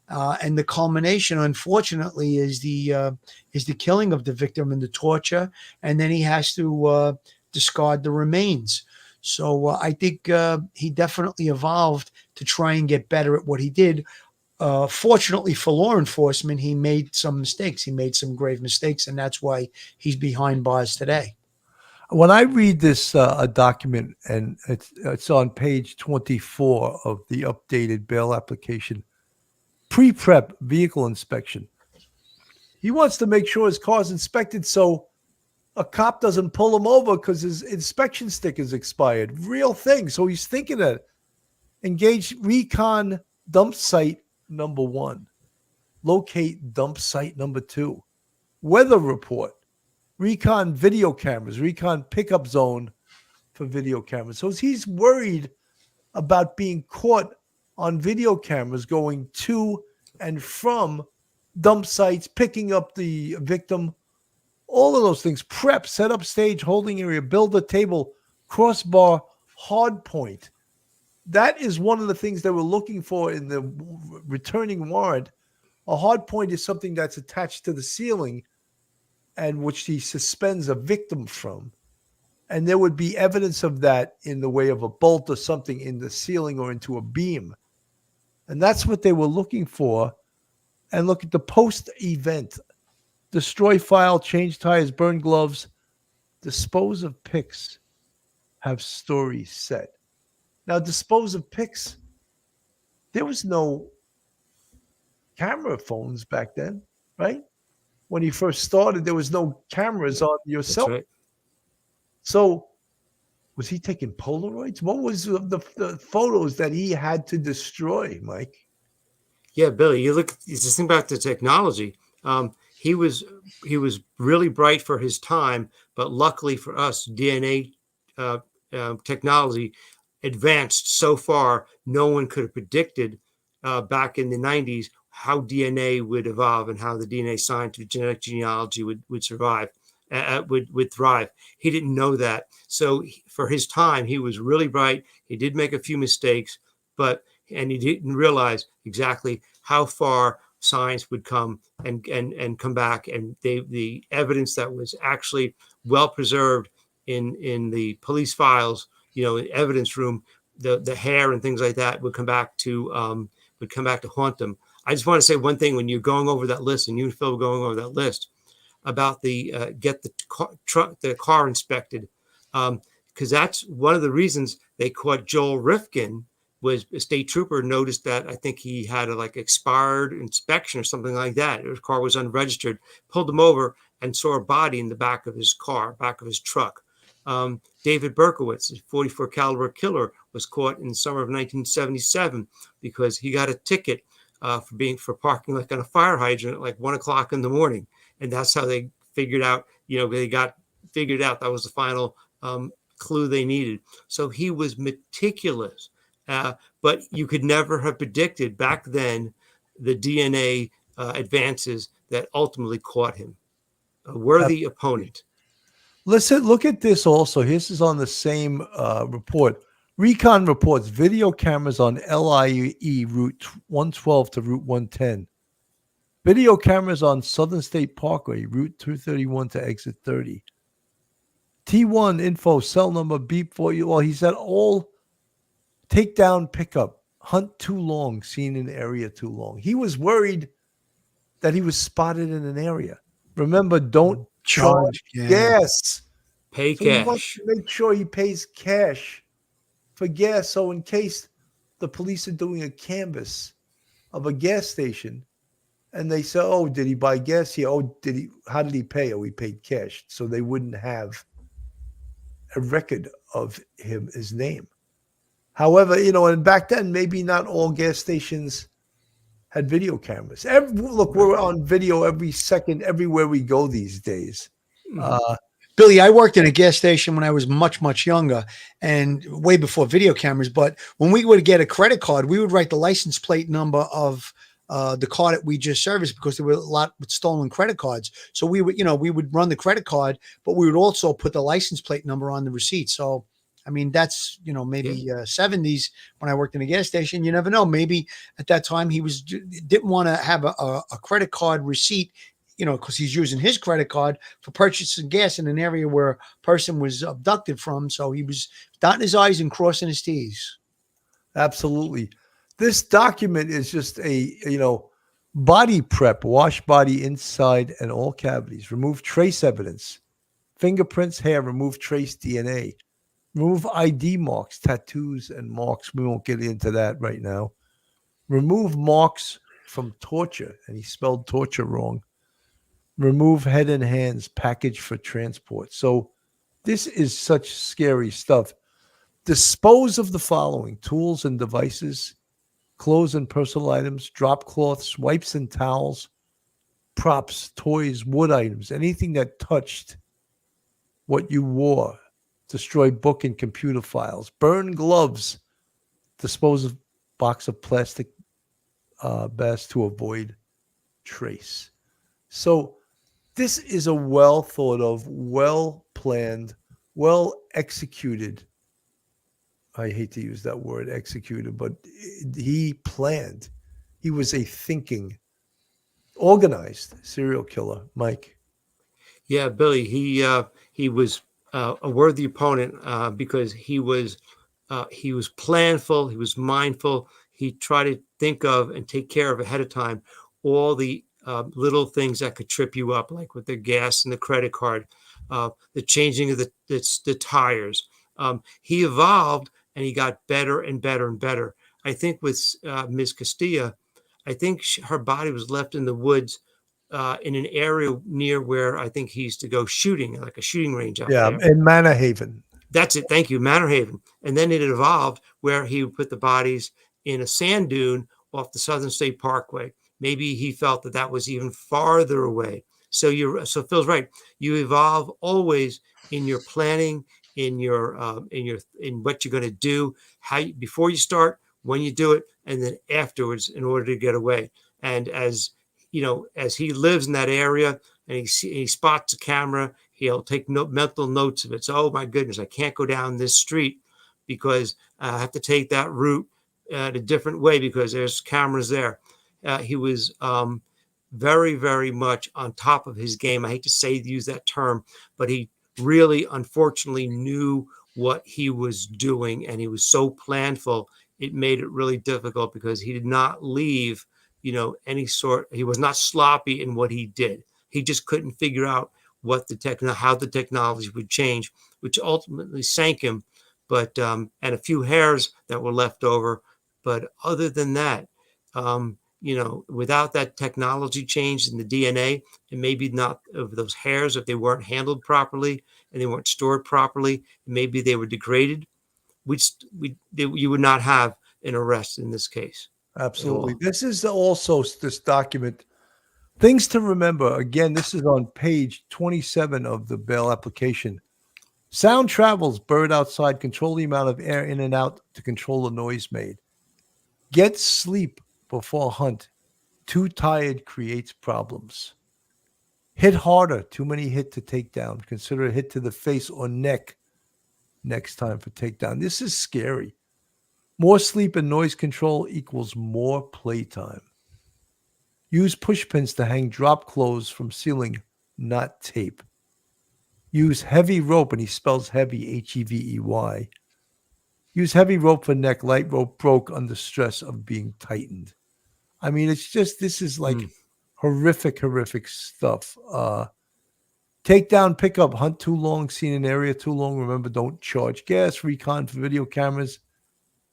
And the culmination, unfortunately, is the killing of the victim and the torture. And then he has to discard the remains. So I think he definitely evolved to try and get better at what he did. Fortunately for law enforcement, he made some mistakes. He made some grave mistakes, and that's why he's behind bars today. When I read this a document, and it's on page 24 of the updated bail application, pre-prep vehicle inspection. He wants to make sure his car's inspected so a cop doesn't pull him over because his inspection sticker's expired. Real thing. So he's thinking that engage recon dump site number 1, locate dump site number 2, weather report, recon video cameras, recon pickup zone for video cameras. So he's worried about being caught on video cameras going to and from dump sites, picking up the victim, all of those things. Prep, set up stage, holding area, build a table, crossbar, hard point. That is one of the things they were looking for in the returning warrant. A hard point is something that's attached to the ceiling and which he suspends a victim from. And there would be evidence of that in the way of a bolt or something in the ceiling or into a beam. And that's what they were looking for. And look at the post-event. Destroy file, change tires, burn gloves, dispose of pics, have stories set. Now, dispose of pics, there was no camera phones back then, right? When he first started, there was no cameras on your cell phone. Right. So was he taking Polaroids? What was the photos that he had to destroy, Mike? Yeah, Billy, you just think about the technology. He was really bright for his time, but luckily for us, DNA technology advanced so far, no one could have predicted back in the 90s how DNA would evolve and how the DNA scientific genetic genealogy would survive, would thrive. He didn't know that. So for his time, he was really bright. He did make a few mistakes, and he didn't realize exactly how far science would come and come back. And the evidence that was actually well preserved in the police files, evidence room, the hair and things like that would come back to haunt them. I just want to say one thing when you're going over that list, and you and Phil were going over that list about the get the car inspected, because that's one of the reasons they caught Joel Rifkin. Was a state trooper noticed that I think he had a expired inspection or something like that. His car was unregistered, pulled him over and saw a body in the back of his car, back of his truck. David Berkowitz, a 44 caliber killer, was caught in the summer of 1977 because he got a ticket for parking on a fire hydrant at 1 o'clock in the morning. And that's how they figured out, that was the final clue they needed. So he was meticulous. But you could never have predicted back then the DNA advances that ultimately caught him. A worthy opponent. Listen, look at this also. This is on the same report. Recon reports video cameras on LIE Route 112 to Route 110. Video cameras on Southern State Parkway, Route 231 to exit 30. T1 info, cell number, beep for you. Well, he said all takedown pickup hunt too long, seen in area too long. He was worried that he was spotted in an area. Remember, don't charge gas. Pay So he wants cash. to make sure he pays cash for gas. So in case the police are doing a canvass of a gas station and they say, oh, did he buy gas here? Oh, how did he pay? Oh, he paid cash. So they wouldn't have a record of his name. However, and back then, maybe not all gas stations had video cameras. Look, we're on video every second, everywhere we go these days. Billy, I worked in a gas station when I was much, much younger and way before video cameras. But when we would get a credit card, we would write the license plate number of the car that we just serviced, because there were a lot with stolen credit cards. So we would run the credit card, but we would also put the license plate number on the receipt. So, I mean, that's, maybe 70s when I worked in a gas station. You never know. Maybe at that time he didn't want to have a credit card receipt, because he's using his credit card for purchasing gas in an area where a person was abducted from. So he was dotting his I's and crossing his T's. Absolutely. This document is just a, body prep, wash body inside and all cavities, remove trace evidence, fingerprints, hair, remove trace DNA, remove ID marks, tattoos and marks. We won't get into that right now. Remove marks from torture. And he spelled torture wrong. Remove head and hands, package for transport. So this is such scary stuff. Dispose of the following: tools and devices, clothes and personal items, drop cloths, wipes and towels, props, toys, wood items, anything that touched what you wore. Destroy book and computer files, burn gloves, dispose of box of plastic bags to avoid trace. So this is a well thought of, well planned, well executed. I hate to use that word, executed, but he planned. He was a thinking, organized serial killer. Mike. Yeah, Billy. He was a worthy opponent because he was planful. He was mindful. He tried to think of and take care of ahead of time all the little things that could trip you up, like with the gas and the credit card, the changing of the tires. He evolved and he got better and better and better. I think with Ms. Castilla, I think her body was left in the woods in an area near where I think he used to go shooting, like a shooting range out there. Yeah, in Manor Haven. That's it. Thank you, Manor Haven. And then it evolved where he would put the bodies in a sand dune off the Southern State Parkway. Maybe he felt that was even farther away. So Phil's right. You evolve always in your planning, in what you're going to do, before you start, when you do it, and then afterwards in order to get away. And as he lives in that area and he spots a camera, he'll take mental notes of it. So, oh my goodness, I can't go down this street because I have to take that route a different way because there's cameras there. He was very, very much on top of his game. I hate to use that term, but he really, unfortunately, knew what he was doing, and he was so planful. It made it really difficult because he did not leave, he was not sloppy in what he did. He just couldn't figure out how the technology would change, which ultimately sank him. But and a few hairs that were left over. But other than that, without that technology change in the DNA, and maybe not of those hairs, if they weren't handled properly and they weren't stored properly, maybe they were degraded, you would not have an arrest in this case. Absolutely. This is also this document. Things to remember. Again, this is on page 27 of the bail application. Sound travels, bird outside, control the amount of air in and out to control the noise made. Get sleep before hunt. Too tired creates problems. Hit harder. Too many hit to take down. Consider a hit to the face or neck next time for takedown. This is scary. More sleep and noise control equals more playtime. Use push pins to hang drop clothes from ceiling, not tape. Use heavy rope, and he spells heavy, Hevey. Use heavy rope for neck. Light rope broke under stress of being tightened. I mean, it's just, this is like horrific stuff. Take down, pick up, hunt too long, seen an area too long. Remember, don't charge gas. Recon for video cameras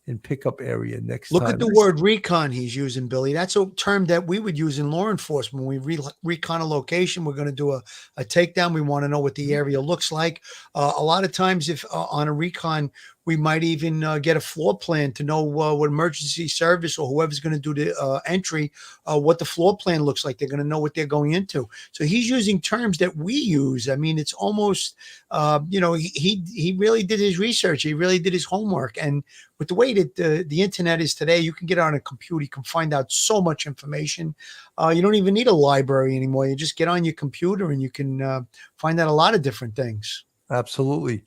in pickup area next Look time. at the word recon he's using, Billy. That's a term that we would use in law enforcement. When we recon a location, we're going to do a takedown. We want to know what the area looks like. A lot of times, if on a recon, we might even get a floor plan to know what emergency service or whoever's going to do the entry, what the floor plan looks like. They're going to know what they're going into. So he's using terms that we use. I mean, it's almost, he really did his research. He really did his homework. And with the way that the internet is today, you can get on a computer, you can find out so much information. You don't even need a library anymore. You just get on your computer and you can find out a lot of different things. Absolutely.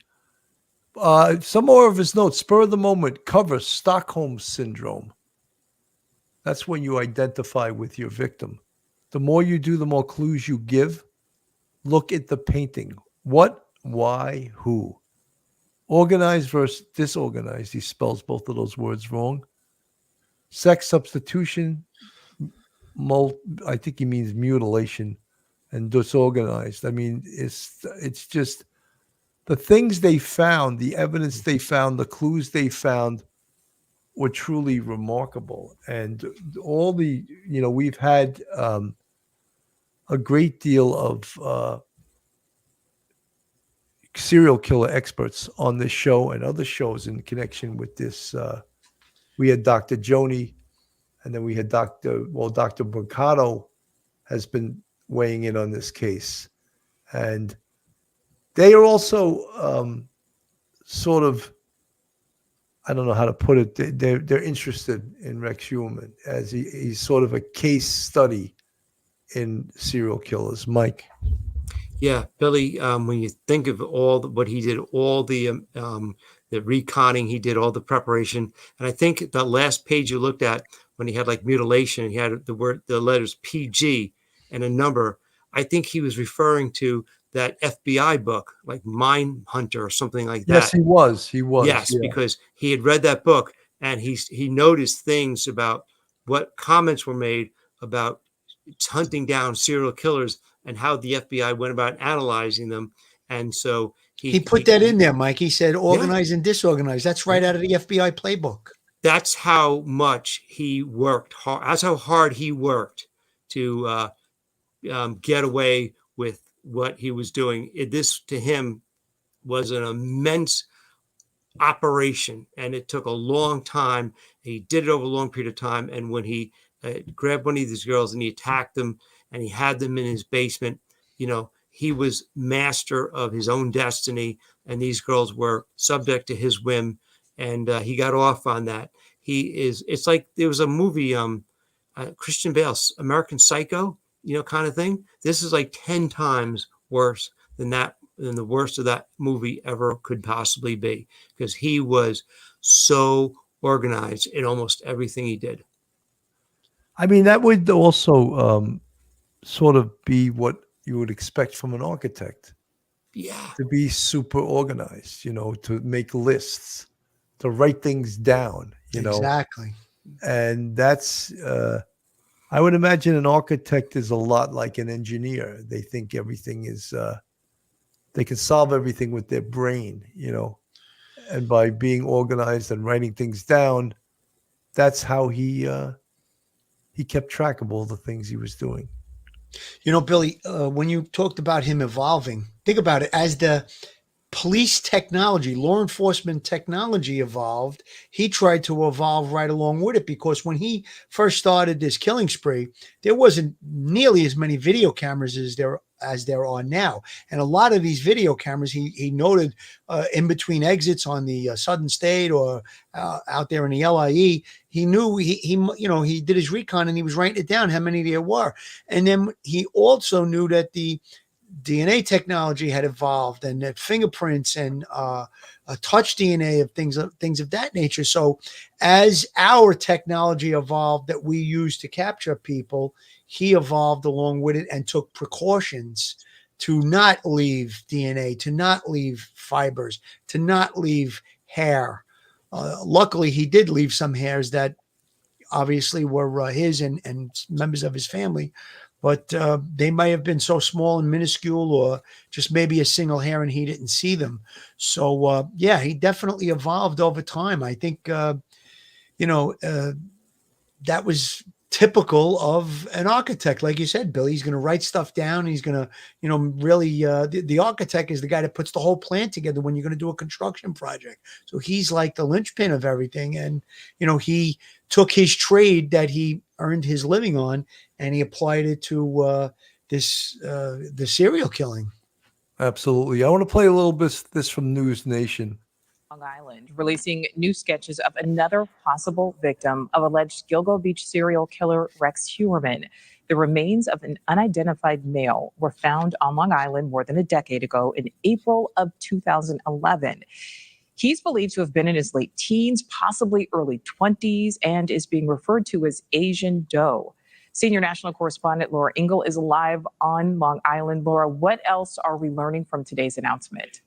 Some more of his notes. Spur of the moment. Cover Stockholm syndrome. That's when you identify with your victim. The more you do, the more clues you give. Look at the painting. What, why, who. Organized versus disorganized. He spells both of those words wrong. Sex substitution. I think he means mutilation. And disorganized. I mean, it's just the things they found, the evidence they found, the clues they found were truly remarkable. And all the, we've had a great deal of serial killer experts on this show and other shows in connection with this. We had Dr. Joni, and then we had Dr. Mercado has been weighing in on this case. And they are also sort of, I don't know how to put it. They're interested in Rex Heuermann as he's sort of a case study in serial killers. Mike. Yeah, Billy. When you think of what he did, all the reconning he did, all the preparation, and I think the last page you looked at when he had like mutilation, he had the letters PG and a number. I think he was referring to that FBI book, like Mind Hunter or something like that. Yes, he was. Yes, yeah. Because he had read that book and he noticed things about what comments were made about hunting down serial killers and how the FBI went about analyzing them. And so he put that in there, Mike. He said organized and disorganized. That's right out of the FBI playbook. That's how much he worked hard. That's how hard he worked to get away with what he was doing. This to him was an immense operation, and it took a long time. He did it over a long period of time. And when he grabbed one of these girls and he attacked them and he had them in his basement, he was master of his own destiny, and these girls were subject to his whim, and he got off on that. It's like there was a movie, Christian Bale's American Psycho, kind of thing. This is like 10 times worse than the worst of that movie ever could possibly be, because he was so organized in almost everything he did. I mean, that would also sort of be what you would expect from an architect. Yeah. To be super organized, to make lists, to write things down, Exactly. And that's, I would imagine an architect is a lot like an engineer. They think everything is, they can solve everything with their brain, and by being organized and writing things down, that's how he kept track of all the things he was doing. Billy, when you talked about him evolving, think about it. As the police technology, law enforcement technology evolved, he tried to evolve right along with it, because when he first started this killing spree, there wasn't nearly as many video cameras as there are now. And a lot of these video cameras, he noted in between exits on the Southern State or out there in the LIE, he knew he did his recon and he was writing it down how many there were. And then he also knew that the DNA technology had evolved, and that fingerprints and a touch DNA of things of that nature. So as our technology evolved that we use to capture people, he evolved along with it and took precautions to not leave DNA, to not leave fibers, to not leave hair. Luckily, he did leave some hairs that obviously were his and members of his family, but they may have been so small and minuscule, or just maybe a single hair and he didn't see them. So yeah, he definitely evolved over time. I think that was typical of an architect. Like you said, Billy, he's going to write stuff down. He's going to, really, the architect is the guy that puts the whole plan together when you're going to do a construction project. So he's like the linchpin of everything. And, he took his trade that he earned his living on and he applied it to the serial killing. Absolutely. I want to play a little bit this from News Nation. Long Island, releasing new sketches of another possible victim of alleged Gilgo Beach serial killer Rex Heuermann. The remains of an unidentified male were found on Long Island more than a decade ago in April of 2011. He's believed to have been in his late teens, possibly early 20s, and is being referred to as Asian Doe. Senior national correspondent Laura Ingle is live on Long Island. Laura, what else are we learning from today's announcement?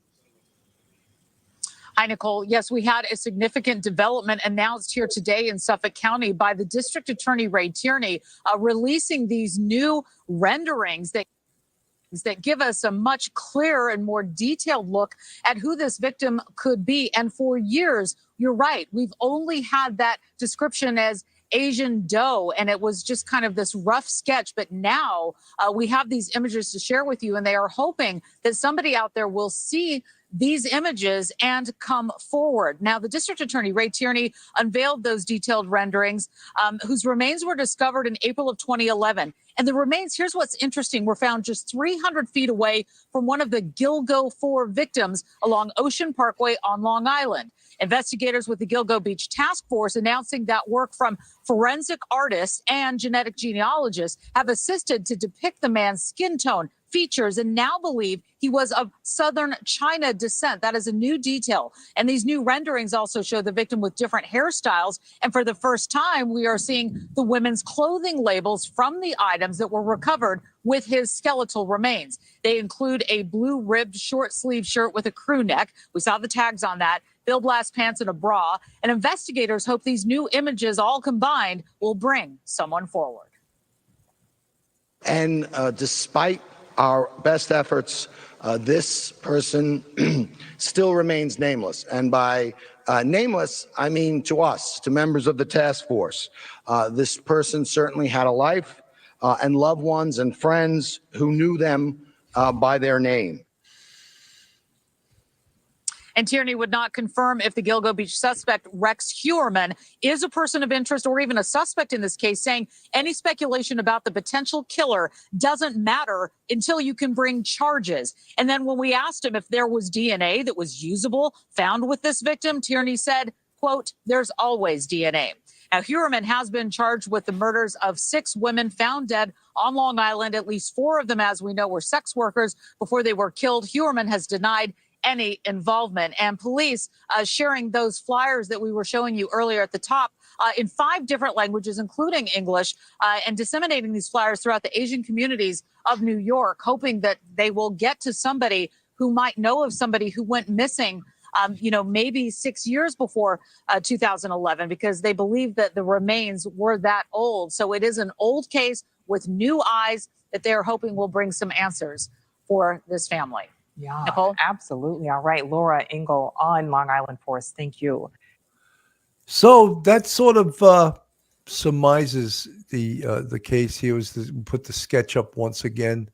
Hi, Nicole. Yes, we had a significant development announced here today in Suffolk County by the District Attorney Ray Tierney, releasing these new renderings that give us a much clearer and more detailed look at who this victim could be. And for years, you're right, we've only had that description as Asian Doe, and it was just kind of this rough sketch. But now we have these images to share with you, and they are hoping that somebody out there will see these images and come forward. Now, the District Attorney, Ray Tierney, unveiled those detailed renderings whose remains were discovered in April of 2011. And the remains, here's what's interesting, were found just 300 feet away from one of the Gilgo 4 victims along Ocean Parkway on Long Island. Investigators with the Gilgo Beach Task Force announcing that work from forensic artists and genetic genealogists have assisted to depict the man's skin tone, features, and now believe he was of Southern China descent. That is a new detail. And these new renderings also show the victim with different hairstyles. And for the first time, we are seeing the women's clothing labels from the items that were recovered with his skeletal remains. They include a blue ribbed short sleeve shirt with a crew neck. We saw the tags on that. Bill Blast pants and a bra. And investigators hope these new images all combined will bring someone forward. And despite our best efforts, this person still remains nameless. And by nameless, I mean to us, to members of the task force. This person certainly had a life and loved ones and friends who knew them by their name. And Tierney would not confirm if the Gilgo Beach suspect, Rex Heuermann, is a person of interest or even a suspect in this case, saying any speculation about the potential killer doesn't matter until you can bring charges. And then when we asked him if there was DNA that was usable found with this victim, Tierney said, quote, "There's always DNA." Now, Heuermann has been charged with the murders of 6 women found dead on Long Island. At least 4 of them, as we know, were sex workers before they were killed. Heuermann has denied any involvement, and police sharing those flyers that we were showing you earlier at the top in 5 different languages, including English, and disseminating these flyers throughout the Asian communities of New York, hoping that they will get to somebody who might know of somebody who went missing, maybe 6 years before 2011, because they believe that the remains were that old. So it is an old case with new eyes that they're hoping will bring some answers for this family. Yeah, Nicole? absolutely. All right. Laura Ingle on Long Island for us. Thank you. So that sort of surmises the case here. Put the sketch up once again.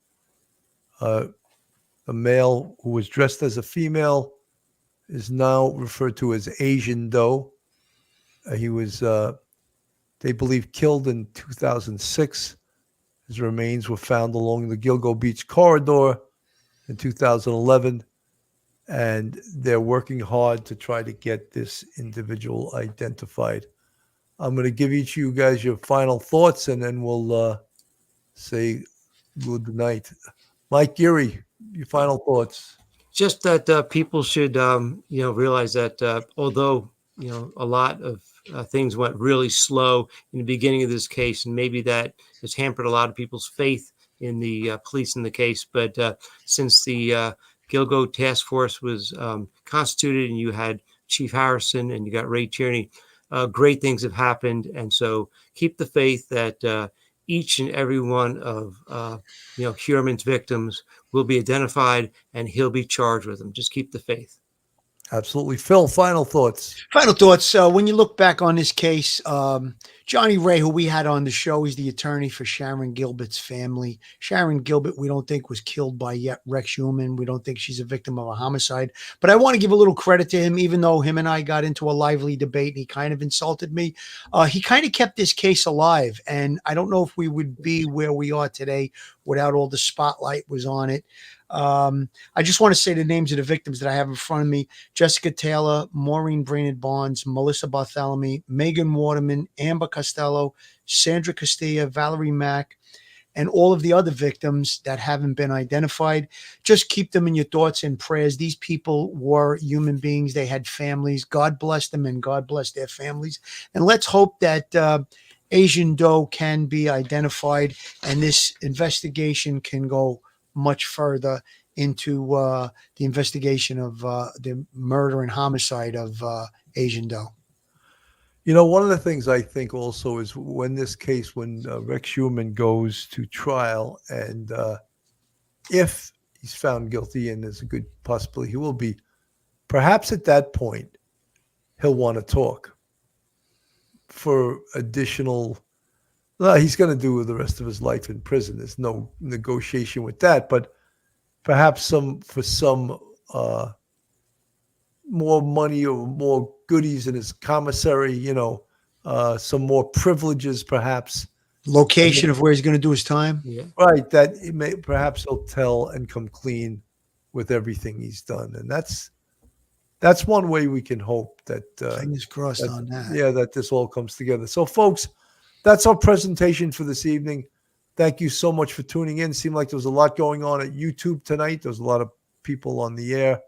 A male who was dressed as a female is now referred to as Asian Doe. He was, they believe, killed in 2006. His remains were found along the Gilgo Beach corridor in 2011, and they're working hard to try to get this individual identified. I'm going to give each of you guys your final thoughts, and then we'll say good night. Mike Geary, your final thoughts. Just that people should, realize that although, a lot of things went really slow in the beginning of this case, and maybe that has hampered a lot of people's faith in the police in the case. But since the Gilgo Task Force was constituted and you had Chief Harrison and you got Ray Tierney, great things have happened. And so keep the faith that each and every one of Heuermann's victims will be identified and he'll be charged with them. Just keep the faith. Absolutely. Phil, final thoughts. Final thoughts. When you look back on this case, Johnny Ray, who we had on the show, he's the attorney for Sharon Gilbert's family. Sharon Gilbert, we don't think was killed by yet Rex Heuermann. We don't think she's a victim of a homicide. But I want to give a little credit to him, even though him and I got into a lively debate and he kind of insulted me. He kind of kept this case alive. And I don't know if we would be where we are today without all the spotlight was on it. I just want to say the names of the victims that I have in front of me: Jessica Taylor, Maureen Brainerd Barnes, Melissa Bartholomew, Megan Waterman, Amber Costello, Sandra Castilla, Valerie Mack, and all of the other victims that haven't been identified. Just keep them in your thoughts and prayers. These people were human beings. They had families. God bless them and God bless their families. And let's hope that Asian Doe can be identified and this investigation can go much further into the investigation of the murder and homicide of Asian Doe. You know, one of the things I think also is when Rex Heuermann goes to trial, and if he's found guilty, and there's a good possibility he will be, perhaps at that point he'll want to talk for additional. He's going to do the rest of his life in prison. There's no negotiation with that. But perhaps some more money or more goodies in his commissary, some more privileges, perhaps. Location of where he's going to do his time. Yeah. Right. That perhaps he'll tell and come clean with everything he's done. And that's one way we can hope that. Fingers crossed on that. Yeah, that this all comes together. So, folks, that's our presentation for this evening. Thank you so much for tuning in. Seemed like there was a lot going on at YouTube tonight. There was a lot of people on the air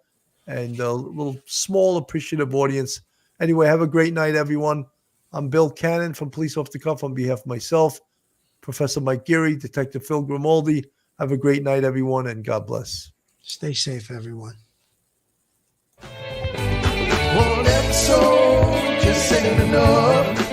and a little small appreciative audience. Anyway, have a great night, everyone. I'm Bill Cannon from Police Off the Cuff on behalf of myself, Professor Mike Geary, Detective Phil Grimaldi. Have a great night, everyone, and God bless. Stay safe, everyone. One episode just ain't enough.